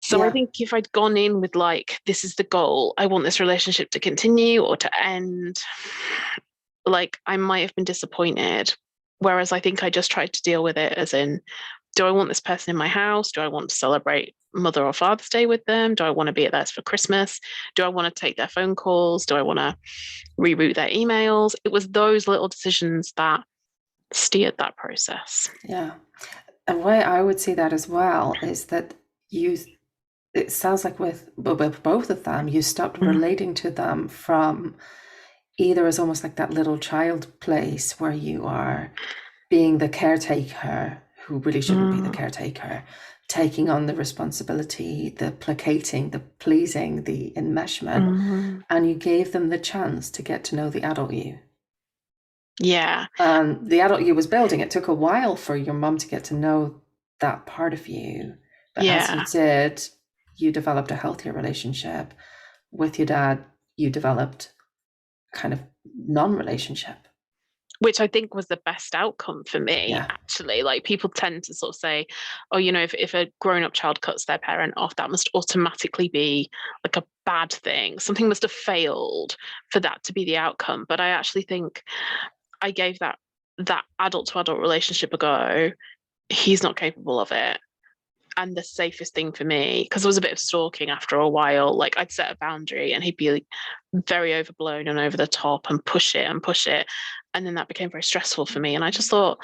So I think if I'd gone in with like, this is the goal, I want this relationship to continue or to end, like, I might have been disappointed. Whereas I think I just tried to deal with it as in, do I want this person in my house? Do I want to celebrate Mother or Father's Day with them? Do I want to be at theirs for Christmas? Do I want to take their phone calls? Do I want to reroute their emails? It was those little decisions that steered that process. Yeah. And the way I would see that as well is that it sounds like with both of them, you stopped relating to them from either as almost like that little child place where you are being the caretaker who really shouldn't be the caretaker, taking on the responsibility, the placating, the pleasing, the enmeshment, and you gave them the chance to get to know the adult you. Yeah. And the adult you was building. It took a while for your mum to get to know that part of you. But as you did, you developed a healthier relationship. With your dad, you developed kind of non-relationship, which I think was the best outcome for me, actually. Like, people tend to sort of say, oh, if a grown-up child cuts their parent off, that must automatically be like a bad thing. Something must have failed for that to be the outcome. But I actually think I gave that adult to adult relationship a go. He's not capable of it. And the safest thing for me, because there was a bit of stalking after a while, like, I'd set a boundary and he'd be like very overblown and over the top and push it. And then that became very stressful for me. And I just thought,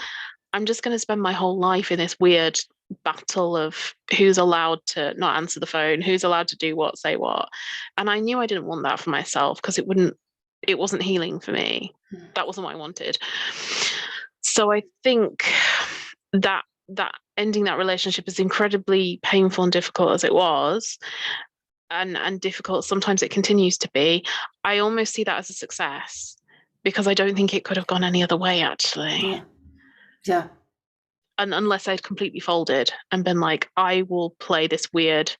I'm just going to spend my whole life in this weird battle of who's allowed to not answer the phone, who's allowed to do what, say what. And I knew I didn't want that for myself, because it wasn't healing for me. That wasn't what I wanted. So I think that ending that relationship, is incredibly painful and difficult as it was, and difficult sometimes it continues to be, I almost see that as a success, because I don't think it could have gone any other way, actually. Yeah. And unless I'd completely folded and been like, I will play this weird,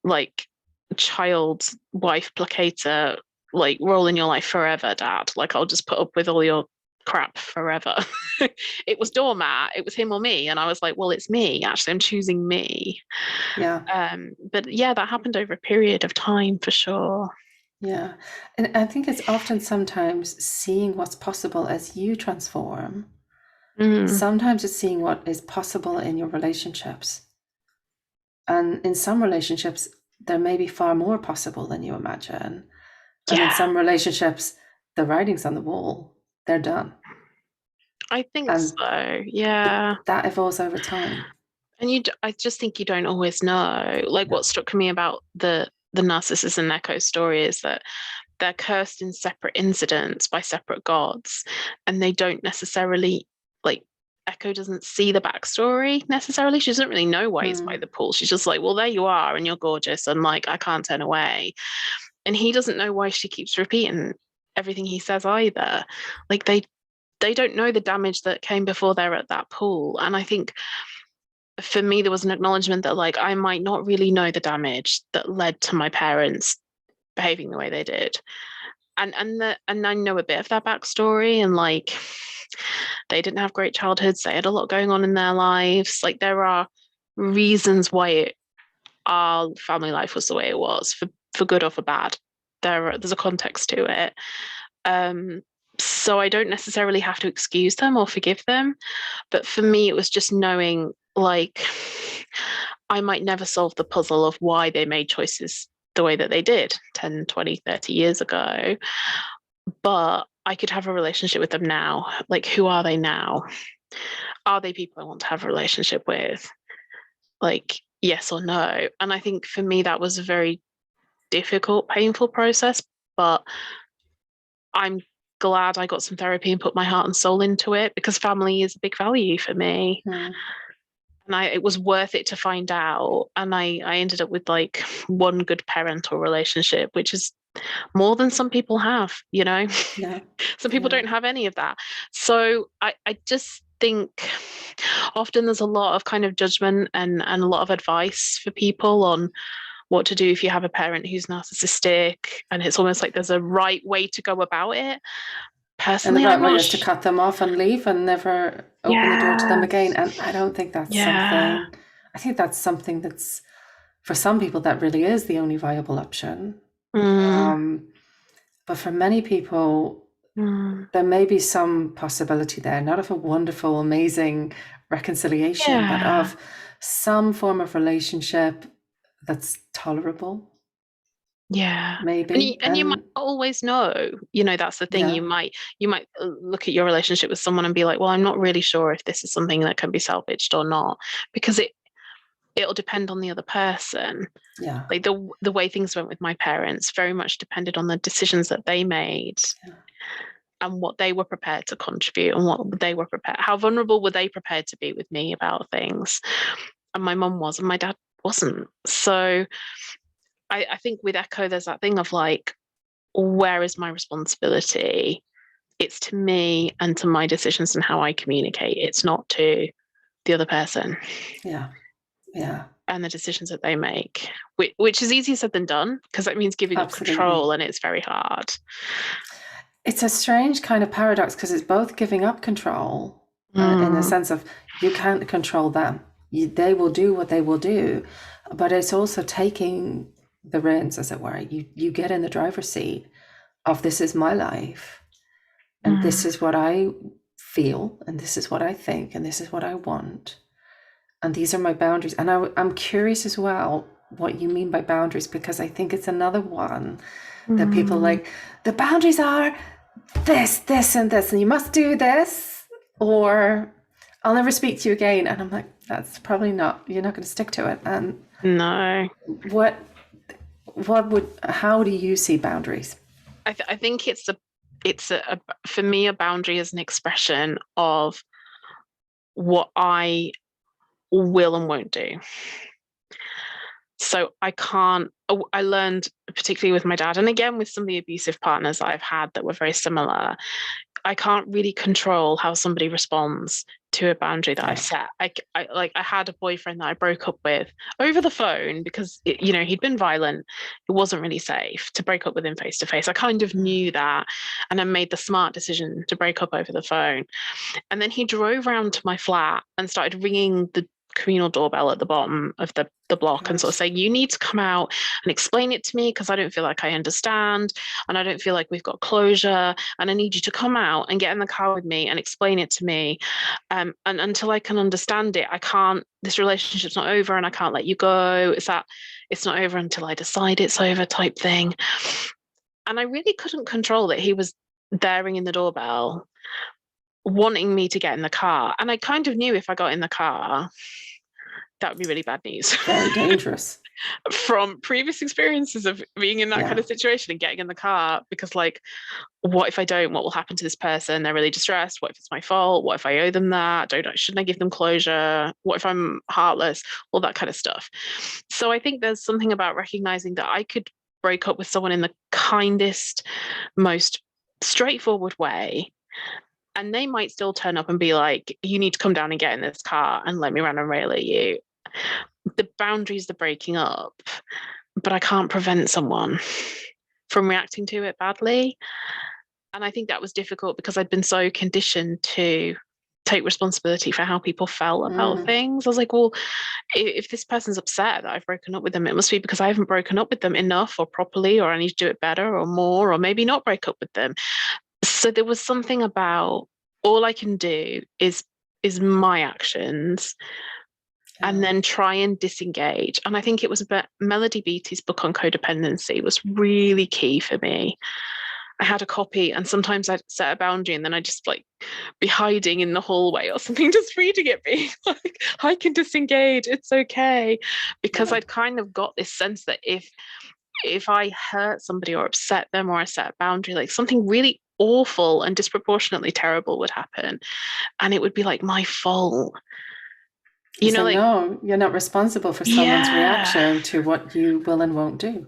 like, child wife placator, like, role in your life forever, Dad. Like, I'll just put up with all your crap forever. It was doormat, it was him or me, and I was like, well, it's me, actually, I'm choosing me. Yeah. But yeah, that happened over a period of time for sure. Yeah. And I think it's often sometimes seeing what's possible as you transform. Sometimes it's seeing what is possible in your relationships. And in some relationships, there may be far more possible than you imagine. And in some relationships, the writing's on the wall. They're done. I think And so. Yeah. that evolves over time. And I just think you don't always know. Like, what struck me about the Narcissus and Echo story is that they're cursed in separate incidents by separate gods, and they don't necessarily, like, Echo doesn't see the backstory necessarily. She doesn't really know why he's by the pool. She's just like, well, there you are, and you're gorgeous, and like, I can't turn away. And he doesn't know why she keeps repeating everything he says either. Like, they don't know the damage that came before they're at that pool. And I think for me, there was an acknowledgement that, like, I might not really know the damage that led to my parents behaving the way they did. And I know a bit of their backstory, and like, they didn't have great childhoods. They had a lot going on in their lives. Like, there are reasons why our family life was the way it was, for good or for bad. There's a context to it. So I don't necessarily have to excuse them or forgive them. But for me, it was just knowing, like, I might never solve the puzzle of why they made choices the way that they did 10, 20, 30 years ago. But I could have a relationship with them now. Like, who are they now? Are they people I want to have a relationship with? Like, yes or no? And I think for me, that was a very difficult, painful process. But I'm glad I got some therapy and put my heart and soul into it, because family is a big value for me. And it was worth it to find out. And I ended up with like one good parental relationship, which is more than some people have, you know? Yeah. Some people don't have any of that. So I just think often there's a lot of kind of judgment and a lot of advice for people on what to do if you have a parent who's narcissistic. And it's almost like there's a right way to go about it. Personally, and the right I'm way not is to cut them off and leave and never open the door to them again. And I don't think that's something. I think that's something that's, for some people, that really is the only viable option. But for many people, there may be some possibility there, not of a wonderful, amazing reconciliation, but of some form of relationship that's tolerable. Yeah, Maybe. and you might not always know. You know, that's the thing. You might look at your relationship with someone and be like, well, I'm not really sure if this is something that can be salvaged or not, because it'll depend on the other person. Yeah. Like the way things went with my parents very much depended on the decisions that they made. And what they were prepared to contribute, and what they were prepared, how vulnerable were they prepared to be with me about things. And my mum was, and my dad wasn't. So I think with Echo, there's that thing of like, where is my responsibility? It's to me and to my decisions and how I communicate. It's not to the other person. Yeah. Yeah. And the decisions that they make, which is easier said than done, because that means giving up control, and it's very hard. It's a strange kind of paradox, because it's both giving up control in the sense of you can't control them. They will do what they will do, but it's also taking the reins, as it were. You get in the driver's seat of, this is my life, and this is what I feel, and this is what I think, and this is what I want, and these are my boundaries. And I'm curious as well what you mean by boundaries, because I think it's another one that people like, the boundaries are this, this, and this, and you must do this, or I'll never speak to you again. And I'm like, that's probably not, you're not going to stick to it. And no, how do you see boundaries? I think it's for me, a boundary is an expression of what I will and won't do. So I learned, particularly with my dad, and again with some of the abusive partners that I've had that were very similar, I can't really control how somebody responds to a boundary that I've set. I had a boyfriend that I broke up with over the phone because he'd been violent. It wasn't really safe to break up with him face to face. I kind of knew that, and I made the smart decision to break up over the phone. And then he drove around to my flat and started ringing the communal doorbell at the bottom of the block and sort of saying, you need to come out and explain it to me because I don't feel like I understand and I don't feel like we've got closure, and I need you to come out and get in the car with me and explain it to me, and until I can understand it, I can't, this relationship's not over and I can't let you go. It's not over until I decide it's over type thing. And I really couldn't control that he was there ringing the doorbell wanting me to get in the car, and I kind of knew if I got in the car that would be really bad news. Very dangerous. From previous experiences of being in that kind of situation and getting in the car, because like, what if I don't? What will happen to this person? They're really distressed. What if it's my fault? What if I owe them that? Shouldn't I give them closure? What if I'm heartless? All that kind of stuff. So I think there's something about recognizing that I could break up with someone in the kindest, most straightforward way, and they might still turn up and be like, you need to come down and get in this car and let me run and rail at you. The boundaries are breaking up, but I can't prevent someone from reacting to it badly. And I think that was difficult because I'd been so conditioned to take responsibility for how people felt about things. I was like, well, if this person's upset that I've broken up with them, it must be because I haven't broken up with them enough or properly, or I need to do it better or more, or maybe not break up with them. So there was something about all I can do is my actions, and then try and disengage. And I think it was about Melody Beattie's book on codependency was really key for me. I had a copy, and sometimes I'd set a boundary and then I'd just like be hiding in the hallway or something, just reading it, being like, I can disengage, it's okay. Because I'd kind of got this sense that if I hurt somebody or upset them, or I set a boundary, like something really awful and disproportionately terrible would happen, and it would be like my fault. No, you're not responsible for someone's reaction to what you will and won't do.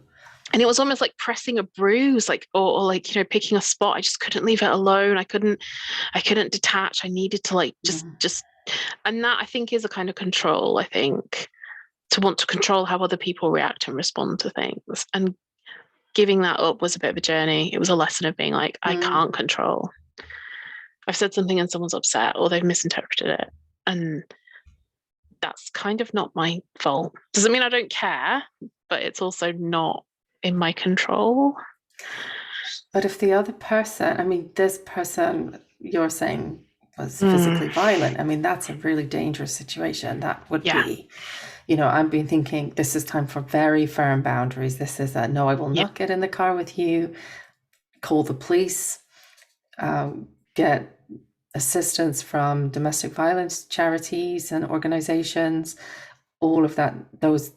And it was almost like pressing a bruise, like, or like, picking a spot. I just couldn't leave it alone. I couldn't detach. I needed to like just, and that I think is a kind of control. I think to want to control how other people react and respond to things, and giving that up was a bit of a journey. It was a lesson of being like, I can't control. I've said something and someone's upset, or they've misinterpreted it, and that's kind of not my fault. Doesn't mean I don't care, but it's also not in my control. But if the other person, this person you're saying was physically violent, that's a really dangerous situation. That would be, I've been thinking this is time for very firm boundaries. This is no, I will not get in the car with you. Call the police, get assistance from domestic violence charities and organizations. All of that, those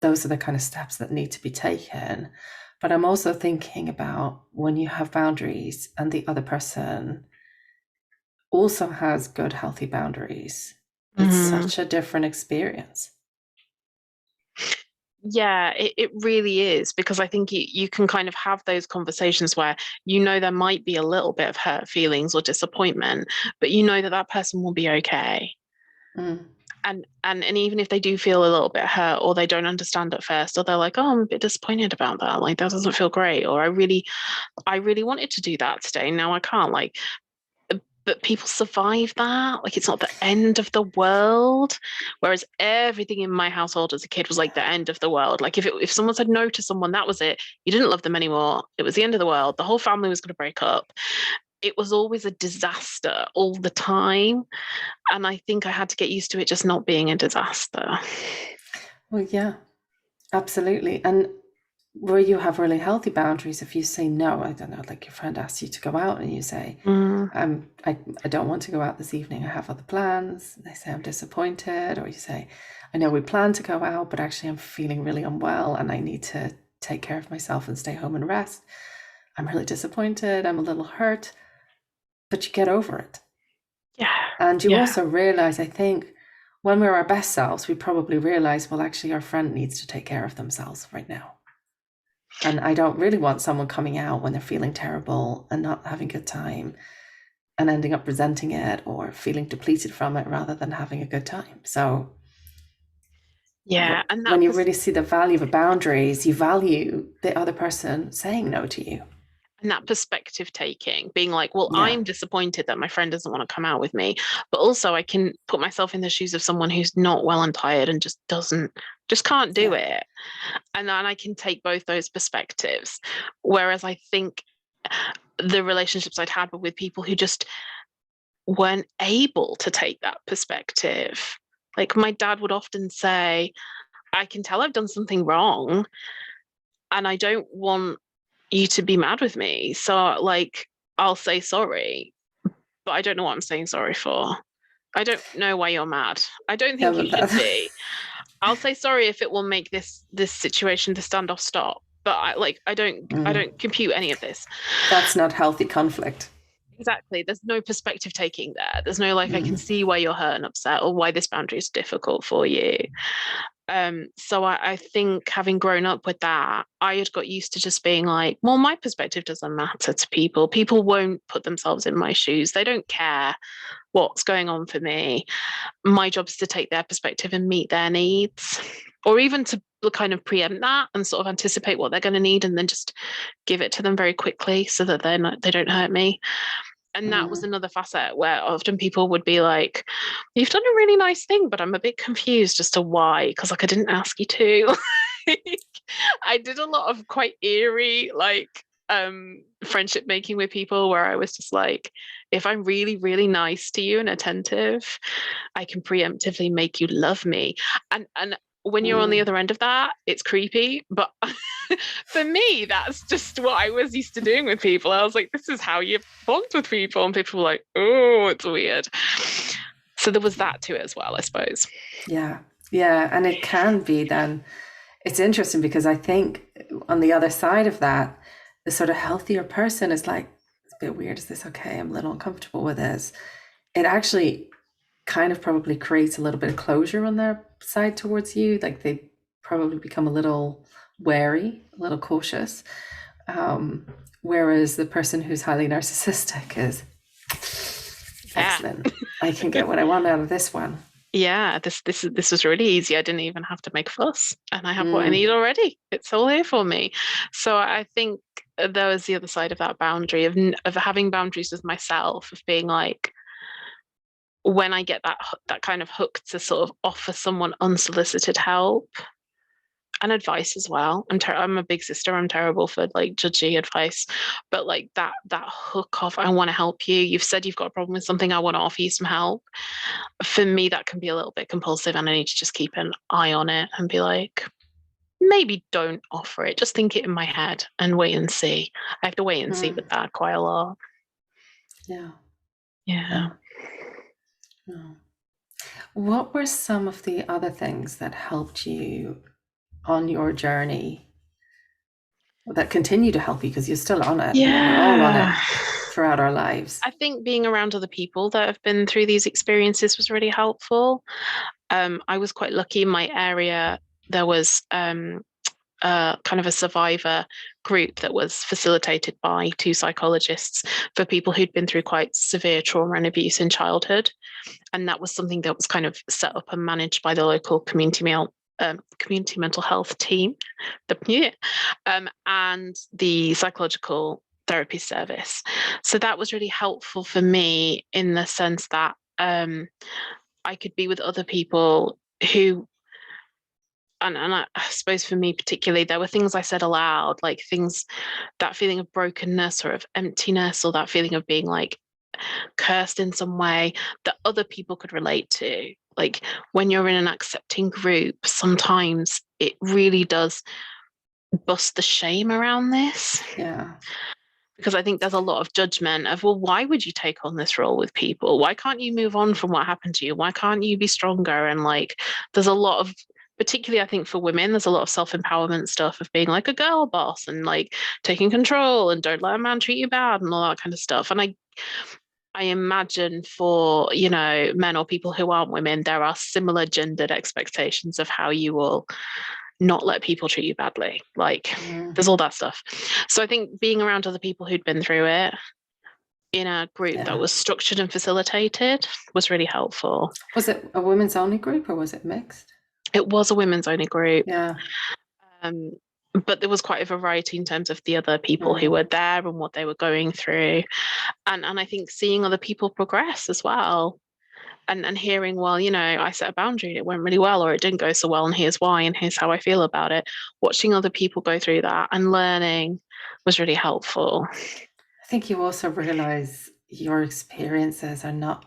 are the kind of steps that need to be taken. But I'm also thinking about when you have boundaries and the other person also has good, healthy boundaries. It's such a different experience. Yeah, it really is, because I think you can kind of have those conversations where there might be a little bit of hurt feelings or disappointment, but that person will be okay. And even if they do feel a little bit hurt, or they don't understand at first, or they're like, oh, I'm a bit disappointed about that, like that doesn't feel great, or I really wanted to do that today, now I can't, like, but people survive that. Like, it's not the end of the world. Whereas everything in my household as a kid was like the end of the world. Like if someone said no to someone, that was it. You didn't love them anymore. It was the end of the world. The whole family was going to break up. It was always a disaster all the time. And I think I had to get used to it just not being a disaster. Well, yeah, absolutely. And where you have really healthy boundaries, if you say no, I don't know, like your friend asks you to go out and you say, I don't want to go out this evening, I have other plans. They say, I'm disappointed. Or you say, I know we plan to go out, but actually I'm feeling really unwell and I need to take care of myself and stay home and rest. I'm really disappointed. I'm a little hurt, but you get over it. Yeah. And you also realize, I think, when we're our best selves, we probably realize, well, actually our friend needs to take care of themselves right now. And I don't really want someone coming out when they're feeling terrible and not having a good time. and ending up resenting it or feeling depleted from it rather than having a good time. So yeah, and when you really see the value of boundaries, you value the other person saying no to you. And that perspective taking, being like, well, Yeah. I'm disappointed that my friend doesn't want to come out with me, but also I can put myself in the shoes of someone who's not well and tired and just can't do it. And then I can take both those perspectives. Whereas I think the relationships I'd had were with people who just weren't able to take that perspective. Like my dad would often say, I can tell I've done something wrong and I don't want you to be mad with me. So like, I'll say sorry, but I don't know what I'm saying sorry for. I don't know why you're mad. I don't think you should be. I'll say sorry if it will make this situation, the standoff, stop. But I don't compute any of this. That's not healthy conflict. Exactly. There's no perspective taking there. There's no like, I can see why you're hurt and upset or why this boundary is difficult for you. So I think having grown up with that, I had got used to just being like, well, my perspective doesn't matter to people. People won't put themselves in my shoes. They don't care what's going on for me. My job is to take their perspective and meet their needs, or even to kind of preempt that and sort of anticipate what they're going to need and then just give it to them very quickly so that they don't hurt me. And that was another facet where often people would be like, you've done a really nice thing, but I'm a bit confused as to why, because like I didn't ask you to. I did a lot of quite eerie friendship making with people where I was just like, if I'm really, really nice to you and attentive, I can preemptively make you love me. And when you're on the other end of that, it's creepy. But for me, that's just what I was used to doing with people. I was like, this is how you bond with people. And people were like, oh, it's weird. So there was that to it as well, I suppose. Yeah. Yeah. And it can be then, it's interesting because I think on the other side of that, the sort of healthier person is like, it's a bit weird. Is this okay? I'm a little uncomfortable with this. It actually kind of probably creates a little bit of closure on their side towards you. Like they probably become a little wary, a little cautious. Whereas the person who's highly narcissistic is excellent. I can get what I want out of this one. Yeah, this was really easy. I didn't even have to make a fuss, and I have what I need already. It's all here for me. So I think there was the other side of that boundary of having boundaries with myself, of being like, when I get that kind of hook to sort of offer someone unsolicited help and advice as well. I'm a big sister. I'm terrible for like judgy advice, but like that hook of, I want to help you. You've said you've got a problem with something. I want to offer you some help. For me, that can be a little bit compulsive, and I need to just keep an eye on it and be like, maybe don't offer it. Just think it in my head and wait and see. I have to wait and see with that quite a lot. Yeah. Yeah. What were some of the other things that helped you on your journey, that continue to help you because you're still on it? Yeah. We're all on it throughout our lives. I think being around other people that have been through these experiences was really helpful. I was quite lucky in my area. There was kind of a survivor group that was facilitated by two psychologists for people who'd been through quite severe trauma and abuse in childhood. And that was something that was kind of set up and managed by the local community mental health team, and the psychological therapy service. So that was really helpful for me in the sense that I could be with other people who, and I suppose for me particularly, there were things I said aloud, like things, that feeling of brokenness or of emptiness, or that feeling of being like cursed in some way, that other people could relate to. Like when you're in an accepting group, sometimes it really does bust the shame around this. Yeah. Because I think there's a lot of judgment of, well, why would you take on this role with people? Why can't you move on from what happened to you? Why can't you be stronger? And like, there's a lot of, particularly I think for women, there's a lot of self-empowerment stuff of being like a girl boss and like taking control and don't let a man treat you bad and all that kind of stuff. And I imagine for, men or people who aren't women, there are similar gendered expectations of how you will not let people treat you badly. Like there's all that stuff. So I think being around other people who'd been through it in a group that Yeah. was structured and facilitated was really helpful. Was it a women's only group or was it mixed? It was a women's only group. Yeah. Um, but there was quite a variety in terms of the other people who Mm. were there and what they were going through. And I think seeing other people progress as well, and hearing, well, you know, I set a boundary and it went really well, or it didn't go so well, and here's why, and here's how I feel about it. Watching other people go through that and learning was really helpful. I think you also realize your experiences are not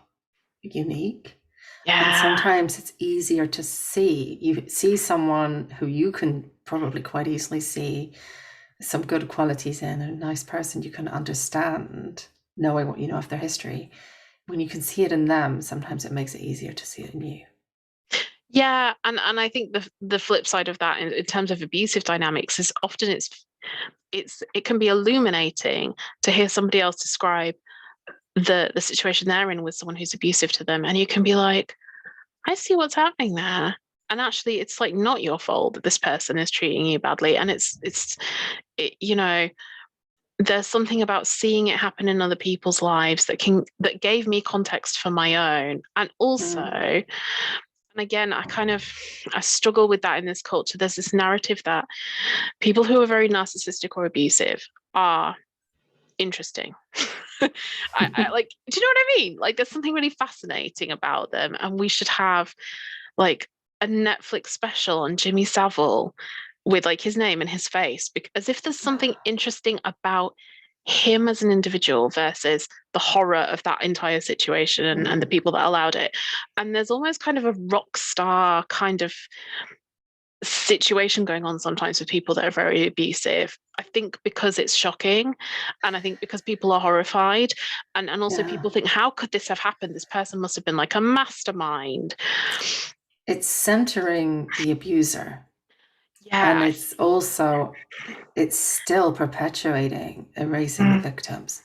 unique. And Yeah. sometimes it's easier to see. You see someone who you can probably quite easily see some good qualities in, a nice person you can understand, knowing what you know of their history. When you can see it in them, sometimes it makes it easier to see it in you. Yeah, and I think the flip side of that in terms of abusive dynamics is often it can be illuminating to hear somebody else describe the situation they're in with someone who's abusive to them, and you can be like, I see what's happening there. And actually, it's like not your fault that this person is treating you badly. And you know, there's something about seeing it happen in other people's lives that gave me context for my own. And also, and again, I struggle with that in this culture. There's this narrative that people who are very narcissistic or abusive are interesting. I like, do you know what I mean? Like, there's something really fascinating about them, and we should have like a Netflix special on Jimmy Savile with like his name and his face, as if there's something interesting about him as an individual versus the horror of that entire situation and the people that allowed it. And there's almost kind of a rock star kind of situation going on sometimes with people that are very abusive. I think because it's shocking, and I think because people are horrified, and also people think, how could this have happened? This person must have been like a mastermind. It's centering the abuser. Yeah. And it's still perpetuating, erasing the victims.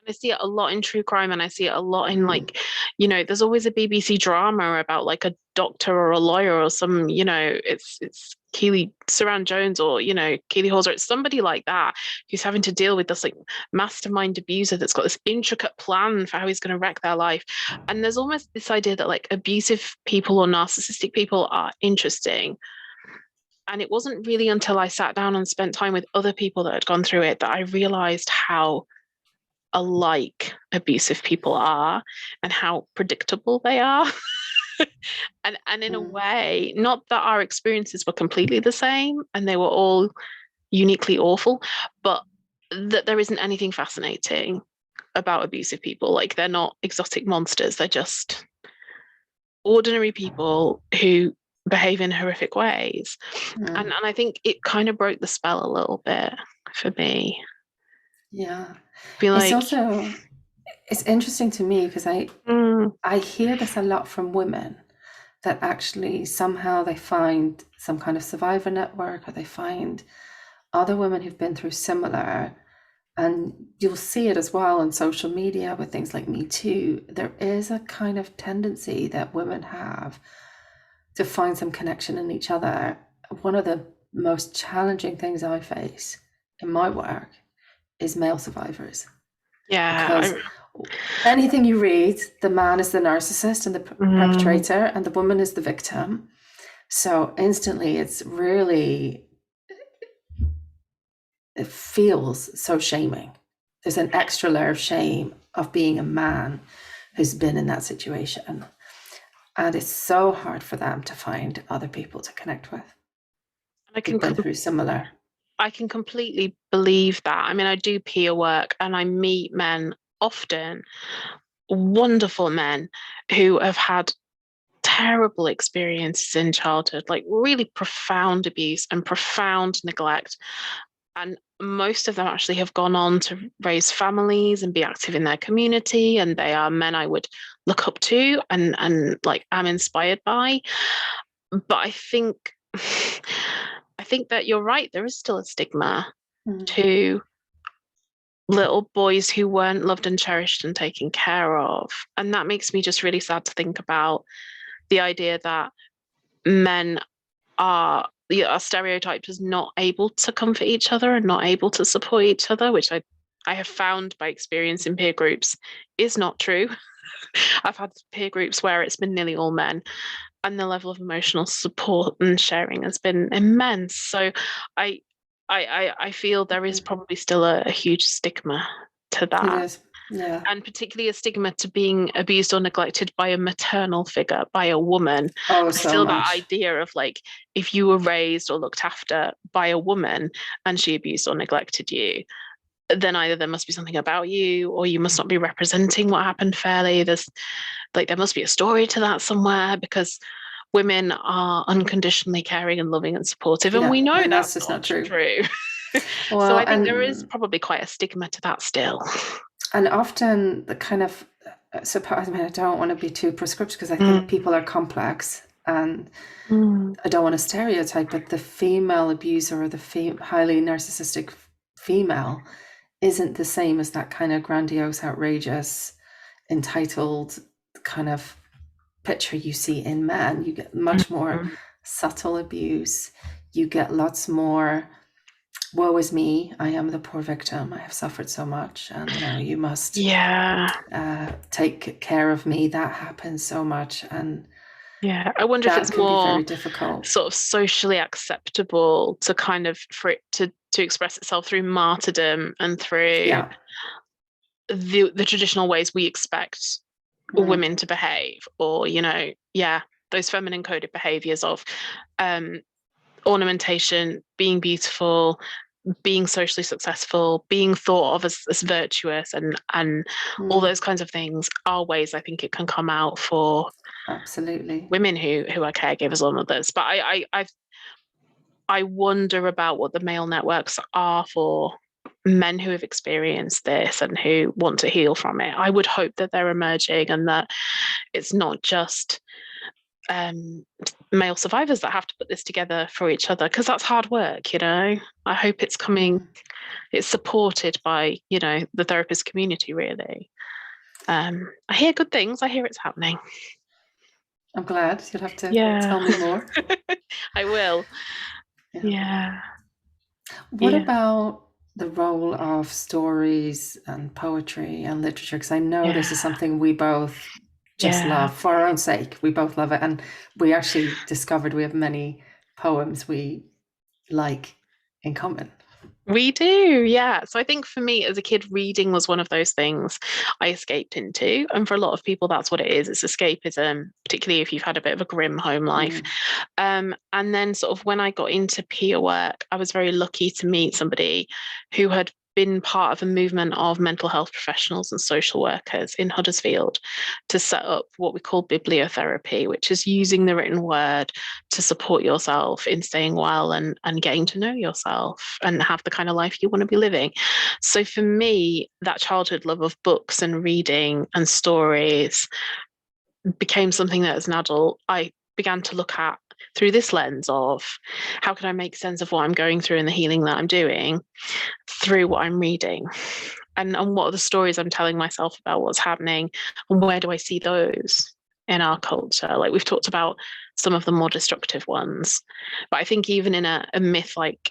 I see it a lot in true crime, and I see it a lot in like, you know, there's always a BBC drama about like a doctor or a lawyer or some, you know, it's Keely Saran Jones or, you know, Keely Hawes, or it's somebody like that who's having to deal with this like mastermind abuser that's got this intricate plan for how he's going to wreck their life. And there's almost this idea that like abusive people or narcissistic people are interesting. And it wasn't really until I sat down and spent time with other people that had gone through it that I realized how alike abusive people are and how predictable they are. and in a way, not that our experiences were completely the same and they were all uniquely awful, but that there isn't anything fascinating about abusive people. Like, they're not exotic monsters, they're just ordinary people who behave in horrific ways. And I think it kind of broke the spell a little bit for me. Yeah. Feel like It's interesting to me because I hear this a lot from women, that actually somehow they find some kind of survivor network, or they find other women who've been through similar. And you'll see it as well on social media with things like Me Too. There is a kind of tendency that women have to find some connection in each other. One of the most challenging things I face in my work is male survivors. Yeah. Because anything you read, the man is the narcissist and the perpetrator, and the woman is the victim. So instantly it's really, it feels so shaming. There's an extra layer of shame of being a man who's been in that situation. And it's so hard for them to find other people to connect with. Who've been through similar. I can completely believe that. I mean, I do peer work and I meet men often, wonderful men who have had terrible experiences in childhood, like really profound abuse and profound neglect. And most of them actually have gone on to raise families and be active in their community. And they are men I would look up to and like am inspired by. But I think that you're right. There is still a stigma to little boys who weren't loved and cherished and taken care of. And that makes me just really sad to think about the idea that men are stereotyped as not able to comfort each other and not able to support each other, which I I have found by experience in peer groups is not true. I've had peer groups where it's been nearly all men, and the level of emotional support and sharing has been immense. So I I feel there is probably still a huge stigma to It that. is. Yeah. And particularly a stigma to being abused or neglected by a maternal figure, by a woman. Oh, I so still that much. idea of like, if you were raised or looked after by a woman and she abused or neglected you, then either there must be something about you or you must not be representing what happened fairly. There's like, there must be a story to that somewhere, because women are unconditionally caring and loving and supportive, and Yeah, we know and that's that's just not not true. true. So Well, I think there is probably quite a stigma to that still. and often the kind of, suppose, I mean, I don't want to be too prescriptive because I think people are complex, and I don't want to stereotype, but the female abuser or the highly narcissistic female isn't the same as that kind of grandiose, outrageous, entitled kind of picture you see in men. You get much more subtle abuse. You get lots more, woe is me, I am the poor victim, I have suffered so much, and you must take care of me. That happens so much, and I wonder if that it's can be more very difficult. sort of socially acceptable to kind of for it to express itself through martyrdom and through the traditional ways we expect women to behave, or those feminine coded behaviors of ornamentation, being beautiful, being socially successful, being thought of as virtuous, and all those kinds of things are ways I think it can come out for Absolutely women who are caregivers or mothers. But I wonder about what the male networks are for men who have experienced this and who want to heal from it. I would hope that they're emerging, and that it's not just male survivors that have to put this together for each other, because that's hard work. I hope it's coming, it's supported by the therapist community, really. I hear good things. I hear it's happening. I'm glad. You'll have to tell me more. I will. Yeah. What about the role of stories and poetry and literature? Because I know this is something we both just love for our own sake. We both love it. And we actually discovered we have many poems we like in common. We do, yeah. So I think for me as a kid, reading was one of those things I escaped into. And for a lot of people, that's what it is. It's escapism, particularly if you've had a bit of a grim home life. And then sort of when I got into peer work, I was very lucky to meet somebody who had been part of a movement of mental health professionals and social workers in Huddersfield to set up what we call bibliotherapy, which is using the written word to support yourself in staying well and getting to know yourself and have the kind of life you want to be living. So for me, that childhood love of books and reading and stories became something that as an adult I began to look at through this lens of how can I make sense of what I'm going through and the healing that I'm doing through what I'm reading, and what are the stories I'm telling myself about what's happening, and where do I see those in our culture. Like we've talked about some of the more destructive ones, but I think even in a myth like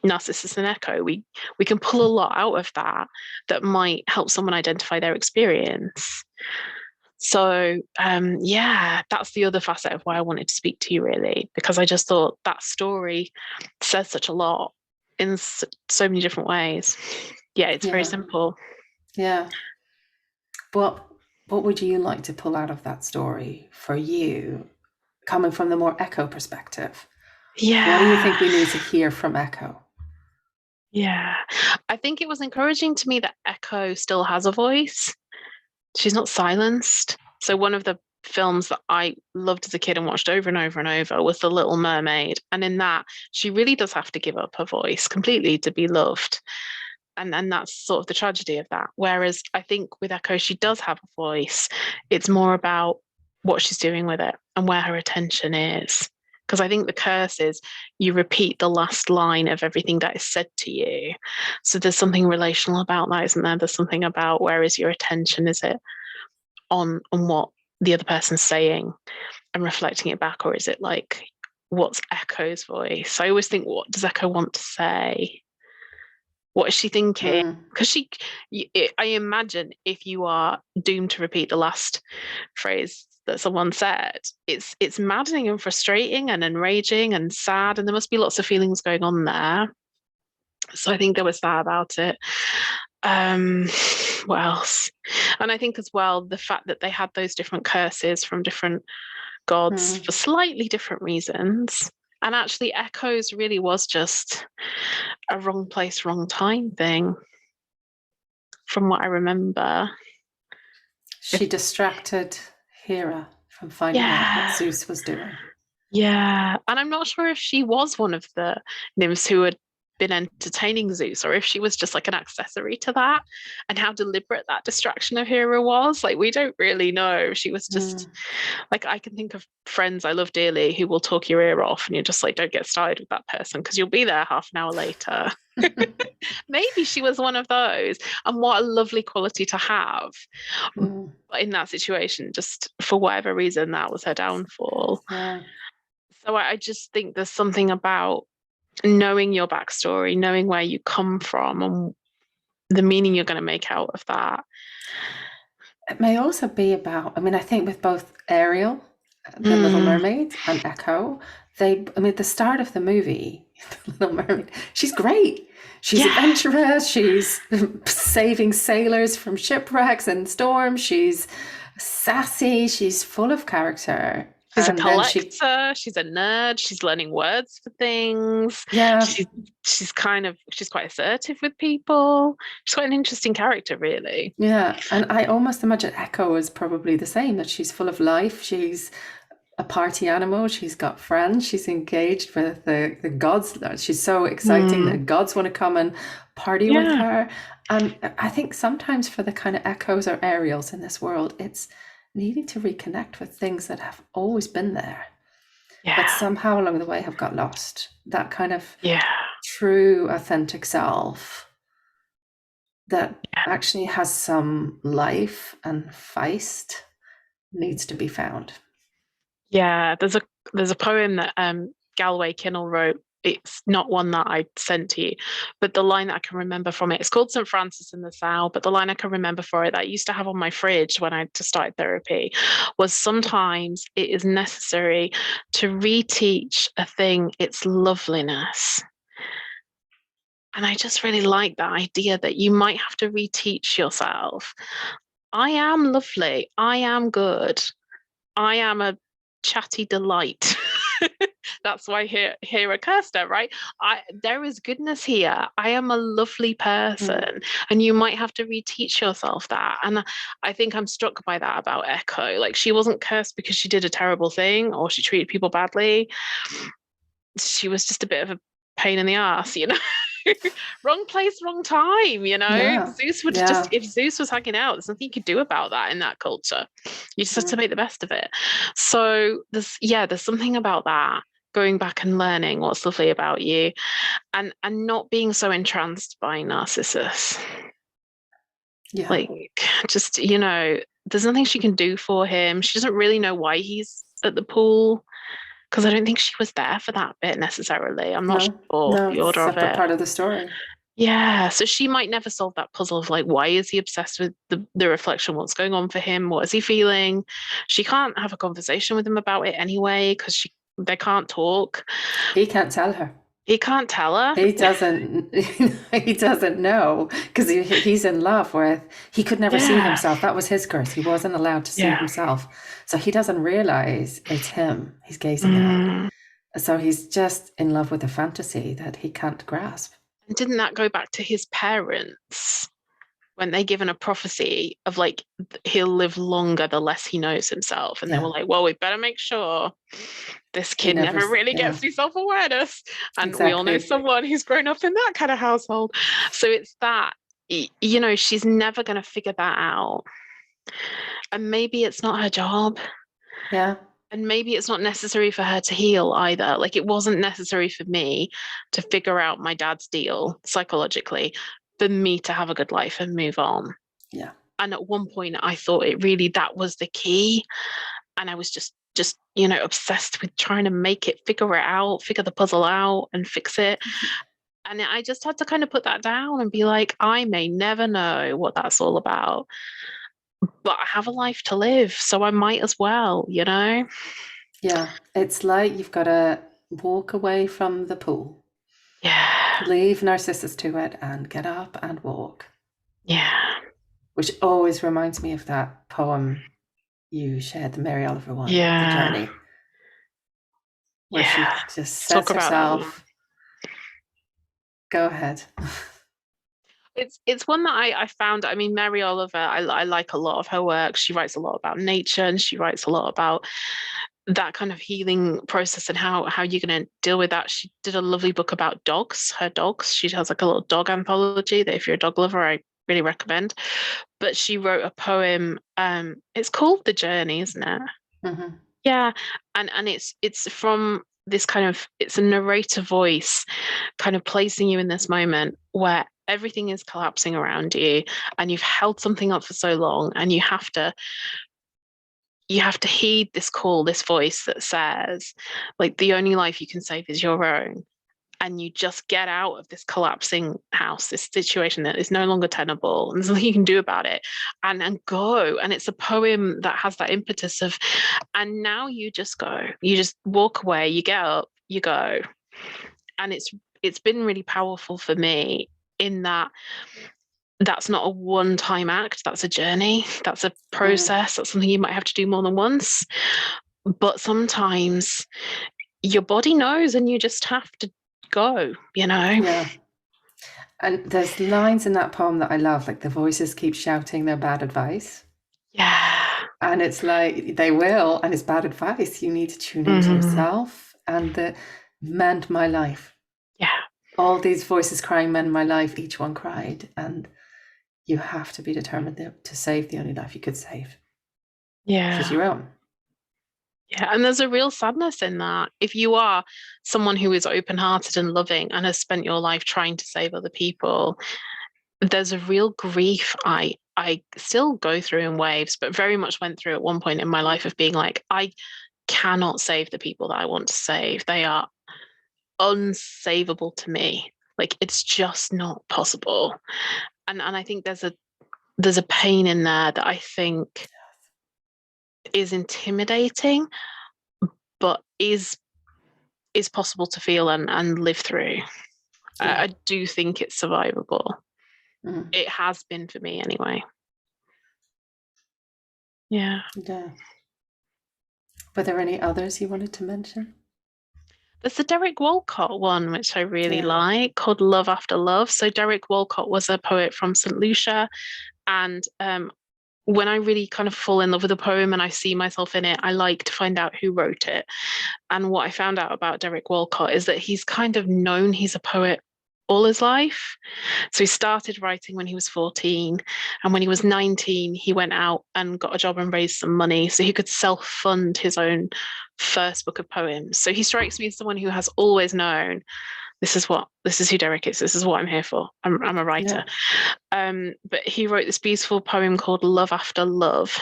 Narcissus and Echo, we can pull a lot out of that might help someone identify their experience. So that's the other facet of why I wanted to speak to you, really, because I just thought that story says such a lot in so many different ways. Yeah, it's very simple. Yeah. What would you like to pull out of that story for you, coming from the more Echo perspective? Yeah. What do you think we need to hear from Echo? Yeah. I think it was encouraging to me that Echo still has a voice. She's not silenced. So one of the films that I loved as a kid and watched over and over and over was The Little Mermaid. And in that, she really does have to give up her voice completely to be loved. And that's sort of the tragedy of that. Whereas I think with Echo, she does have a voice. It's more about what she's doing with it and where her attention is. Because I think the curse is you repeat the last line of everything that is said to you. So there's something relational about that, isn't there? There's something about where is your attention? Is it on what the other person's saying and reflecting it back, or is it like what's Echo's voice? I always think, what does Echo want to say? What is she thinking? Mm. Because I imagine if you are doomed to repeat the last phrase that someone said, it's maddening and frustrating and enraging and sad, and there must be lots of feelings going on there. So I think there was that about it. What else? And I think as well, the fact that they had those different curses from different gods for slightly different reasons. And actually, Echoes really was just a wrong place, wrong time thing, from what I remember. She distracted Hera from finding out what Zeus was doing. Yeah. And I'm not sure if she was one of the nymphs who had been entertaining Zeus, or if she was just like an accessory to that, and how deliberate that distraction of Hera was. Like, we don't really know. She was just like, I can think of friends I love dearly who will talk your ear off, and you're just like, don't get started with that person because you'll be there half an hour later. Maybe she was one of those. And what a lovely quality to have. But in that situation, just for whatever reason, that was her downfall. Yeah. So I just think there's something about knowing your backstory, knowing where you come from, and the meaning you're going to make out of that. It may also be about, I mean, I think with both Ariel, the Little Mermaid, and Echo, the start of the movie, The Little Mermaid, she's great. She's adventurous. She's saving sailors from shipwrecks and storms. She's sassy. She's full of character. She's a collector. She's a nerd. She's learning words for things. Yeah. She's quite assertive with people. She's quite an interesting character, really. Yeah. And I almost imagine Echo is probably the same, that she's full of life. She's a party animal. She's got friends. She's engaged with the gods. She's so exciting that gods want to come and party with her. And I think sometimes for the kind of Echoes or Ariels in this world, it's needing to reconnect with things that have always been there, but somehow along the way have got lost. That kind of true, authentic self that actually has some life and feist needs to be found. Yeah, there's a poem that Galway Kinnell wrote. It's not one that I sent to you, but the line that I can remember from it, it's called St. Francis in the Sow, but the line I can remember for it that I used to have on my fridge when I just started therapy was, sometimes it is necessary to reteach a thing its loveliness. And I just really like that idea that you might have to reteach yourself. I am lovely. I am good. I am a chatty delight. That's why Hera cursed her, right? There is goodness here. I am a lovely person. And you might have to reteach yourself that. And I think I'm struck by that about Echo. Like, she wasn't cursed because she did a terrible thing or she treated people badly. She was just a bit of a pain in the ass, you know? Wrong place, wrong time, you know? Zeus would if Zeus was hanging out, there's nothing you could do about that in that culture. You just have to make the best of it. So there's something about that, going back and learning what's lovely about you, and not being so entranced by Narcissus. Like, just, you know, there's nothing she can do for him. She doesn't really know why he's at the pool, because I don't think she was there for that bit necessarily. I'm not sure the order of it. Part of the story. Yeah, so she might never solve that puzzle of like, why is he obsessed with the reflection? What's going on for him? What is he feeling? She can't have a conversation with him about it anyway, because they can't talk. He can't tell her. He can't tell her. He doesn't. He doesn't know, because he's in love with. He could never see himself. That was his curse. He wasn't allowed to see himself, so he doesn't realize it's him he's gazing at. So he's just in love with a fantasy that he can't grasp. And didn't that go back to his parents when they given a prophecy of like, he'll live longer the less he knows himself? And they were like, well, we better make sure this kid never really gets any self-awareness. And we all know someone who's grown up in that kind of household. So it's that, you know, she's never going to figure that out. And maybe it's not her job. Yeah. And maybe it's not necessary for her to heal either. Like, it wasn't necessary for me to figure out my dad's deal psychologically for me to have a good life and move on. Yeah. And at one point I thought that was the key. And I was just, you know, obsessed with trying to figure the puzzle out and fix it. And I just had to kind of put that down and be like, I may never know what that's all about, but I have a life to live, so I might as well, you know? Yeah, it's like you've got to walk away from the pool, Yeah. leave Narcissus to it, and get up and walk. Yeah. Which always reminds me of that poem you shared, the Mary Oliver one, The Yeah. Journey, where she Yeah. just Let's says talk about that one. herself, go ahead. It's one that I found. I mean, Mary Oliver, I like a lot of her work. She writes a lot about nature, and she writes a lot about that kind of healing process and how you're going to deal with that. She did a lovely book about dogs, her dogs. She has like a little dog anthology that if you're a dog lover, I really recommend. But she wrote a poem. It's called The Journey, isn't it? Mm-hmm. Yeah, and it's from this kind of, it's a narrator voice kind of placing you in this moment where everything is collapsing around you and you've held something up for so long, and you have to heed this call, this voice that says, like, the only life you can save is your own. And you just get out of this collapsing house, this situation that is no longer tenable, and there's nothing you can do about it, and go. And it's a poem that has that impetus of, and now you just go, you just walk away, you get up, you go. And it's been really powerful for me in that that's not a one-time act, that's a journey, that's a Mm-hmm. process, that's something you might have to do more than once. But sometimes your body knows and you just have to go, you know? Yeah. And there's lines in that poem that I love, like the voices keep shouting their bad advice. Yeah. And it's like they will, and it's bad advice. You need to tune into Mm-hmm. yourself. And the mend my life. Yeah. All these voices crying, mend my life, each one cried. And you have to be determined to save the only life you could save, which is Yeah. your own. Yeah. And there's a real sadness in that. If you are someone who is open-hearted and loving and has spent your life trying to save other people, there's a real grief I still go through in waves, but very much went through at one point in my life of being like, I cannot save the people that I want to save. They are unsavable to me. Like, it's just not possible. And I think there's a pain in there that I think is intimidating, but is possible to feel and live through. Yeah. I do think it's survivable. Mm. It has been for me anyway. Yeah. Yeah. Were there any others you wanted to mention? There's the Derek Walcott one, which I really Yeah. like, called Love After Love. So Derek Walcott was a poet from St. Lucia. And when I really kind of fall in love with a poem and I see myself in it, I like to find out who wrote it. And what I found out about Derek Walcott is that he's kind of known he's a poet all his life. So he started writing when he was 14. And when he was 19, he went out and got a job and raised some money so he could self fund his own first book of poems. So he strikes me as someone who has always known, this is who Derek is. This is what I'm here for. I'm a writer. Yeah. But he wrote this beautiful poem called Love After Love.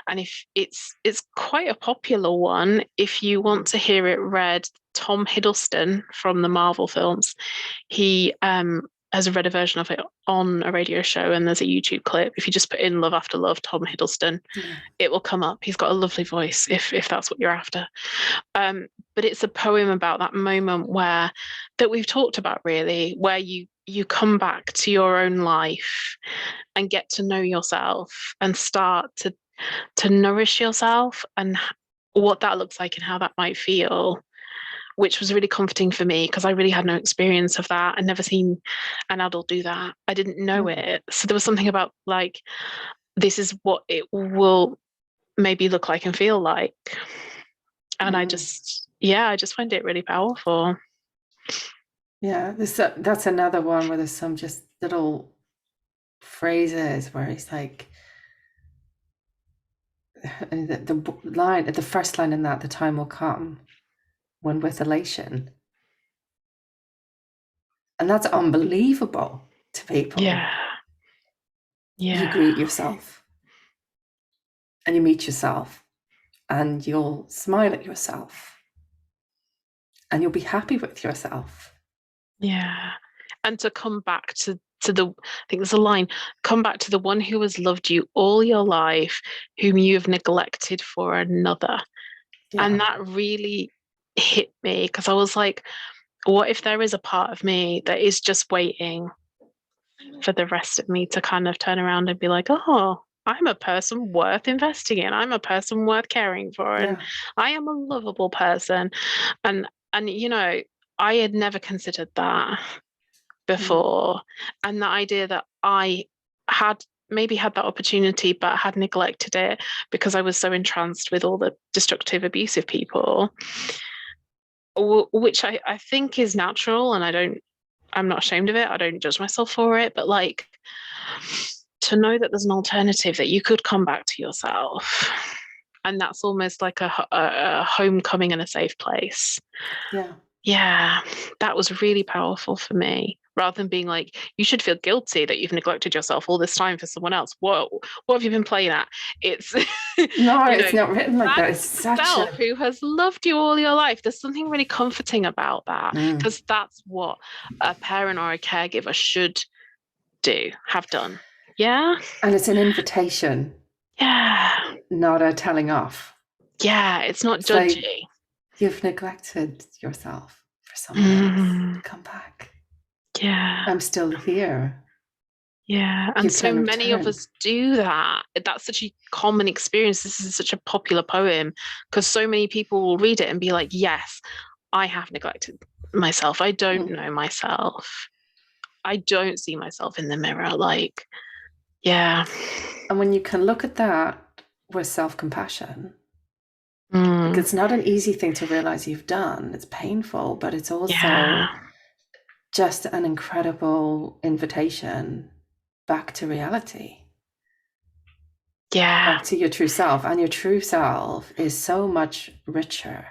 And if it's quite a popular one, if you want to hear it read, Tom Hiddleston from the Marvel films, he has read a version of it on a radio show, and there's a YouTube clip. If you just put in Love After Love, Tom Hiddleston, Yeah. it will come up. He's got a lovely voice if that's what you're after. But it's a poem about that moment that we've talked about, really, where you come back to your own life and get to know yourself and start to nourish yourself, and what that looks like and how that might feel, which was really comforting for me because I really had no experience of that. I'd never seen an adult do that. I didn't know it. So there was something about, like, this is what it will maybe look like and feel like. And I just find it really powerful. Yeah. That's another one where there's some just little phrases where he's like, and the first line in that, the time will come when with elation. And that's unbelievable to people. Yeah. You Yeah. greet yourself and you meet yourself and you'll smile at yourself and you'll be happy with yourself. Yeah. And to come back to the, I think there's a line, come back to the one who has loved you all your life, whom you have neglected for another. And Yeah. that really hit me, because I was like, what if there is a part of me that is just waiting for the rest of me to kind of turn around and be like, oh, I'm a person worth investing in. I'm a person worth caring for. And Yeah. I am a lovable person. And you know, I had never considered that Mm. before. And the idea that I had maybe had that opportunity but had neglected it because I was so entranced with all the destructive, abusive people, which I think is natural, and I'm not ashamed of it. I don't judge myself for it, but like, to know that there's an alternative, that you could come back to yourself, and that's almost like a homecoming and a safe place. Yeah. Yeah, that was really powerful for me. Rather than being like, you should feel guilty that you've neglected yourself all this time for someone else. What have you been playing at? It's, No, you it's know, not written like that. It's thank such self a who has loved you all your life. There's something really comforting about that, mm. because that's what a parent or a caregiver should have done. Yeah. And it's an invitation, Yeah. not a telling off. Yeah. It's not It's like, judgy. you've neglected yourself for someone else. Mm, Come back. yeah. I'm still here. Yeah. You And so can many of return. us do that. That's such a common experience. This is such a popular poem, because so many people will read it and be like, yes, I have neglected myself. I don't Mm. know myself. I don't see myself in the mirror. Like, yeah. And when you can look at that with self-compassion, Mm, it's not an easy thing to realize you've done. It's painful, but it's yeah. also just an incredible invitation back to reality, Yeah. back to your true self. And your true self is so much richer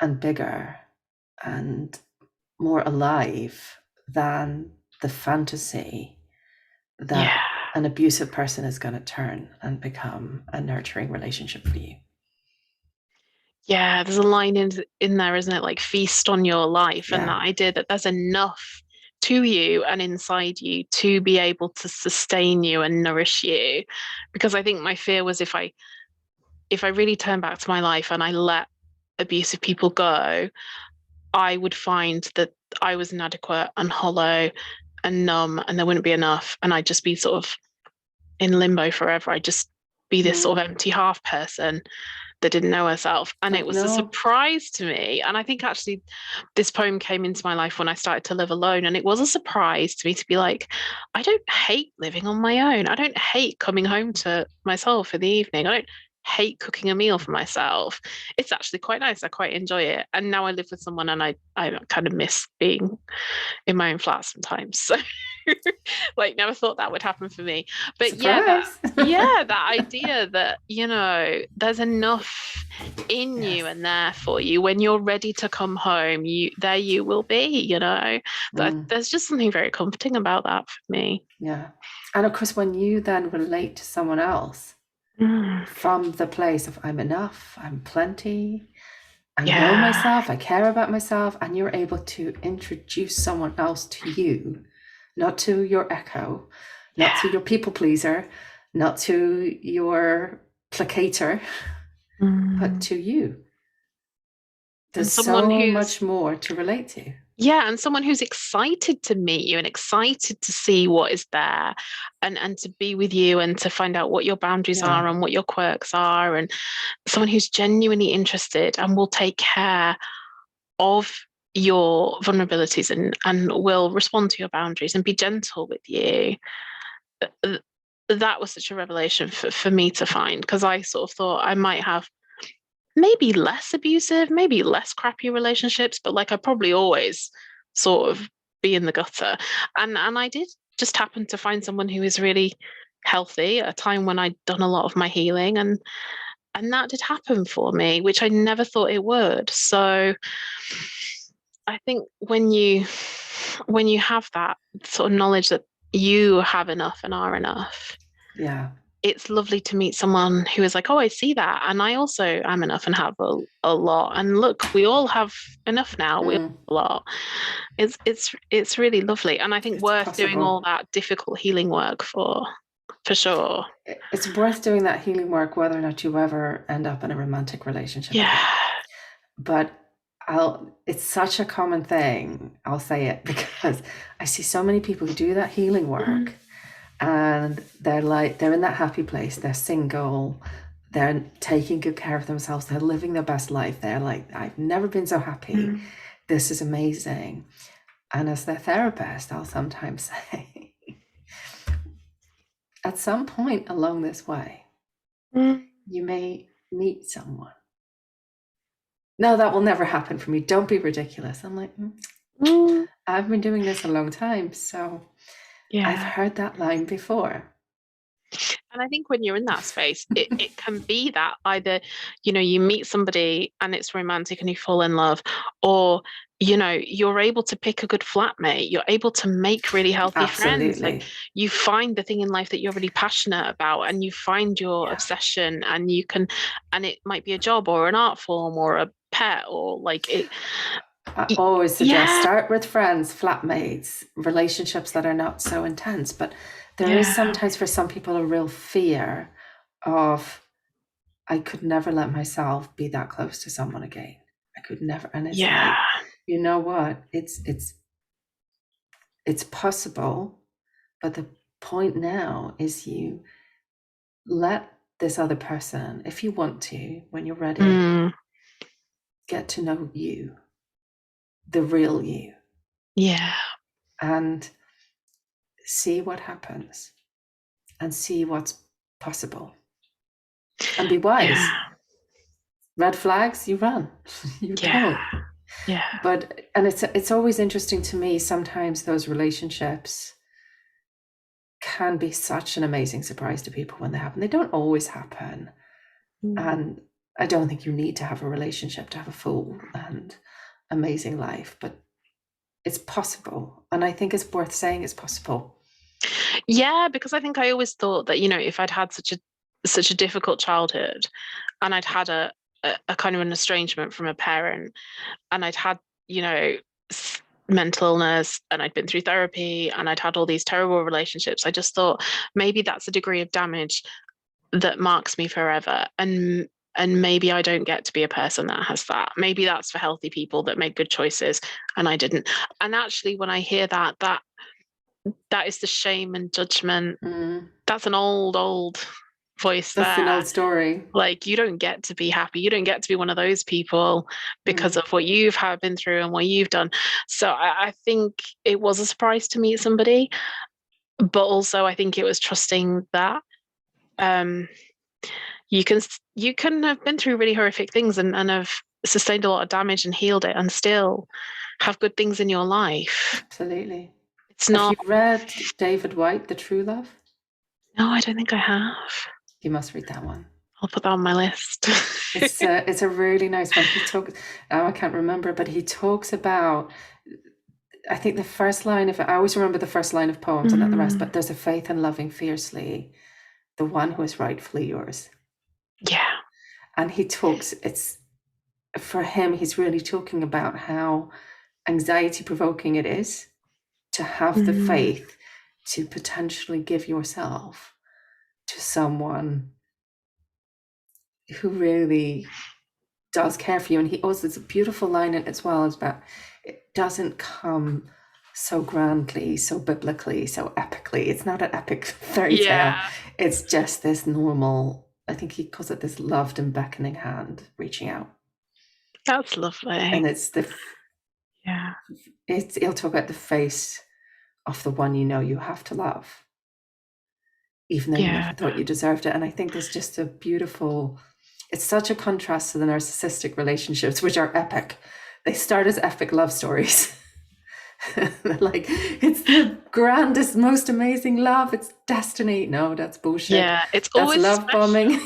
and bigger and more alive than the fantasy Yeah. that an abusive person is going to turn and become a nurturing relationship for you. Yeah, there's a line in there, isn't it? Like, feast on your life, and Yeah. that idea that there's enough to you and inside you to be able to sustain you and nourish you. Because I think my fear was, if I really turn back to my life and I let abusive people go, I would find that I was inadequate and hollow and numb, and there wouldn't be enough, and I'd just be sort of in limbo forever. I'd just be this Mm. sort of empty half person that didn't know herself. And it Like, was a no. surprise to me. And I think actually this poem came into my life when I started to live alone. And it was a surprise to me to be like, I don't hate living on my own. I don't hate coming home to myself in the evening. I don't hate cooking a meal for myself. It's actually quite nice. I quite enjoy it. And now I live with someone, and I kind of miss being in my own flat sometimes. So like, never thought that would happen for me. But yeah, Surprise. that idea that, there's enough in Yes. you and there for you when you're ready to come home, you will be. Mm. There's just something very comforting about that for me. Yeah. And of course, when you then relate to someone else from the place of I'm enough, I'm plenty, I know Yeah. myself, I care about myself, and you're able to introduce someone else to you, not to your echo, not to your people pleaser, not to your placator, but to you. And There's someone so who's much more to relate to. Yeah, and someone who's excited to meet you and excited to see what is there, and to be with you and to find out what your boundaries Yeah. are and what your quirks are, and someone who's genuinely interested and will take care of your vulnerabilities, and will respond to your boundaries and be gentle with you. That was such a revelation for me to find, because I sort of thought I might have maybe less abusive, maybe less crappy relationships, but like, I probably always sort of be in the gutter. And I did just happen to find someone who is really healthy at a time when I'd done a lot of my healing, and that did happen for me, which I never thought it would. So I think when you have that sort of knowledge that you have enough and are enough, Yeah. it's lovely to meet someone who is like, oh, I see that, and I also am enough and have a lot, and look, we all have enough now, we all have a lot. It's really lovely, and I think It's worth doing possible. all that difficult healing work for sure. It's worth doing that healing work, whether or not you ever end up in a romantic relationship Yeah. again. But it's such a common thing, I'll say it, because I see so many people who do that healing work and they're in that happy place, they're single, they're taking good care of themselves, they're living their best life, they're like, I've never been so happy, this is amazing. And as their therapist, I'll sometimes say, at some point along this way, you may meet someone. No, that will never happen for me. Don't be ridiculous. I'm like, I've been doing this a long time, so I've heard that line before. And I think when you're in that space, it can be that either, you meet somebody and it's romantic and you fall in love, or, you're able to pick a good flatmate, you're able to make really healthy friends. Like, you find the thing in life that you're really passionate about, and you find your obsession, and and it might be a job or an art form or a pet, or like it. I always suggest start with friends, flatmates, relationships that are not so intense. But there is sometimes for some people a real fear of, I could never let myself be that close to someone again. I could never. And it's like, you know what? It's possible. But the point now is you let this other person, if you want to, when you're ready, get to know you. The real you. And see what happens and see what's possible and be wise. Red flags, you run. You don't. But it's always interesting to me, sometimes those relationships can be such an amazing surprise to people when they happen. They don't always happen. And I don't think you need to have a relationship to have a full and amazing life, but it's possible. And I think it's worth saying it's possible. Yeah, because I think I always thought that, if I'd had such a difficult childhood, and I'd had a kind of an estrangement from a parent, and I'd had, mental illness, and I'd been through therapy, and I'd had all these terrible relationships, I just thought maybe that's a degree of damage that marks me forever. And maybe I don't get to be a person that has that. Maybe that's for healthy people that make good choices, and I didn't. And actually, when I hear that is the shame and judgment. That's an old voice. That's an old story. Like, you don't get to be happy. You don't get to be one of those people because of what you've been through and what you've done. So I think it was a surprise to meet somebody, but also I think it was trusting that you can have been through really horrific things and have sustained a lot of damage and healed it and still have good things in your life. Absolutely. It's not. Have you read David Whyte, The Truelove? No, I don't think I have. You must read that one. I'll put that on my list. It's a really nice one. He talks, I can't remember, but he talks about, I think the first line of it, I always remember the first line of poems and not the rest, but there's a faith in loving fiercely the one who is rightfully yours. Yeah. And he talks, for him, he's really talking about how anxiety provoking it is to have the faith to potentially give yourself to someone who really does care for you. And he also, there's a beautiful line in it as well, is about it doesn't come so grandly, so biblically, so epically. It's not an epic fairy tale. It's just this normal, I think he calls it this loved and beckoning hand reaching out. That's lovely. And it's he'll talk about the face of the one you have to love, even though you never thought you deserved it. And I think there's just a beautiful, it's such a contrast to the narcissistic relationships, which are epic. They start as epic love stories. Like, it's the grandest, most amazing love. It's destiny. No, that's bullshit. Yeah, it's that's always love special, bombing.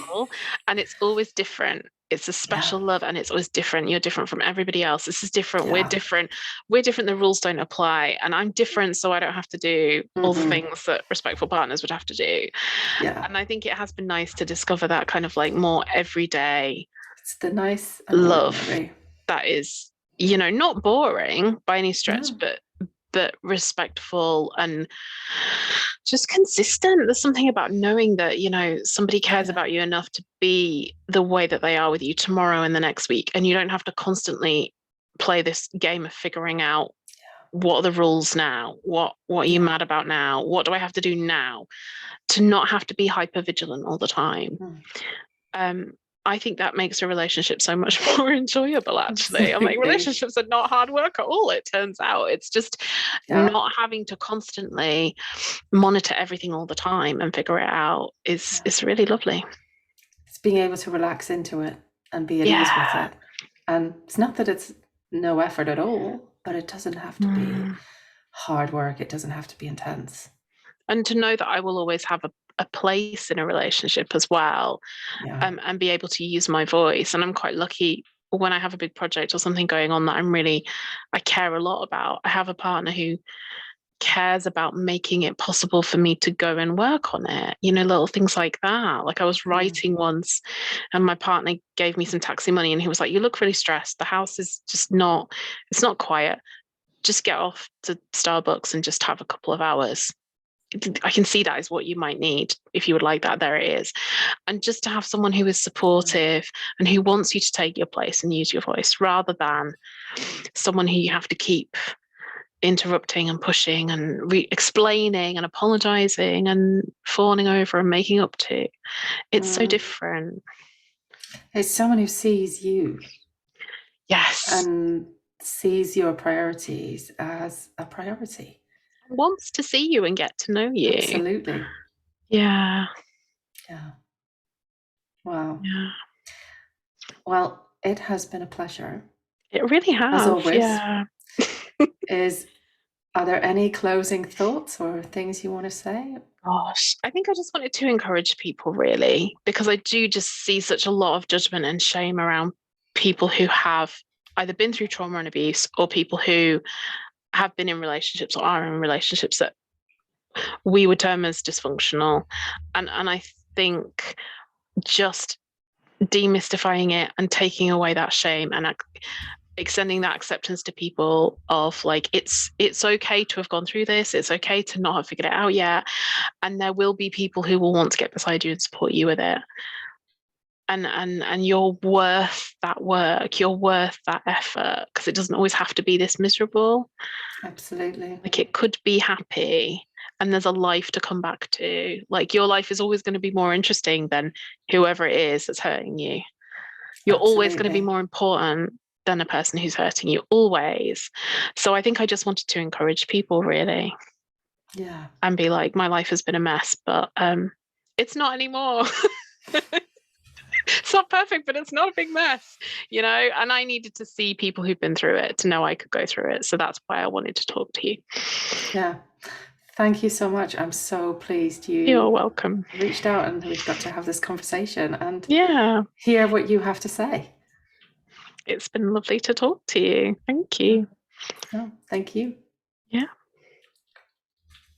and it's always different. It's a special love, and it's always different. You're different from everybody else. This is different. Yeah. We're different. We're different. The rules don't apply. And I'm different, so I don't have to do all the things that respectful partners would have to do. Yeah. And I think it has been nice to discover that kind of like more everyday It's the nice and love ordinary. that is, you know, not boring by any stretch, but respectful and just consistent. There's something about knowing that, you know, somebody cares about you enough to be the way that they are with you tomorrow and the next week. And you don't have to constantly play this game of figuring out what are the rules now? What are you mad about now? What do I have to do now? To not have to be hyper vigilant all the time. I think that makes a relationship so much more enjoyable, actually. I'm like, relationships are not hard work at all, it turns out. It's just not having to constantly monitor everything all the time and figure it out is really lovely. It's being able to relax into it and be at ease with it. And it's not that it's no effort at all, but it doesn't have to be hard work. It doesn't have to be intense. And to know that I will always have a place in a relationship as well, and be able to use my voice. And I'm quite lucky when I have a big project or something going on that I care a lot about. I have a partner who cares about making it possible for me to go and work on it, you know, little things like that. Like I was writing once and my partner gave me some taxi money and he was like, you look really stressed. The house is just it's not quiet. Just get off to Starbucks and just have a couple of hours. I can see that is what you might need. If you would like that, there it is. And just to have someone who is supportive and who wants you to take your place and use your voice, rather than someone who you have to keep interrupting and pushing and explaining and apologizing and fawning over and making up to. It's so different. It's someone who sees you. Yes. And sees your priorities as a priority. Wants to see you and get to know you. Absolutely. Yeah. Wow. Yeah. Well, it has been a pleasure. It really has. As always. Yeah. Are there any closing thoughts or things you want to say? Gosh, I think I just wanted to encourage people, really, because I do just see such a lot of judgment and shame around people who have either been through trauma and abuse, or people who have been in relationships or are in relationships that we would term as dysfunctional. And I think just demystifying it and taking away that shame and extending that acceptance to people of like, it's okay to have gone through this. It's okay to not have figured it out yet. And there will be people who will want to get beside you and support you with it. And you're worth that work. You're worth that effort, because it doesn't always have to be this miserable. Absolutely. Like it could be happy, and there's a life to come back to. Like your life is always going to be more interesting than whoever it is that's hurting you. You're always going to be more important than a person who's hurting you, always. So I think I just wanted to encourage people, really. Yeah. And be like, my life has been a mess, but it's not anymore. It's not perfect, but it's not a big mess, you know. And I needed to see people who've been through it to know I could go through it. So that's why I wanted to talk to you. Yeah. Thank you so much. I'm so pleased You're welcome. Reached out and we've got to have this conversation and hear what you have to say. It's been lovely to talk to you. Thank you. Oh, thank you. Yeah.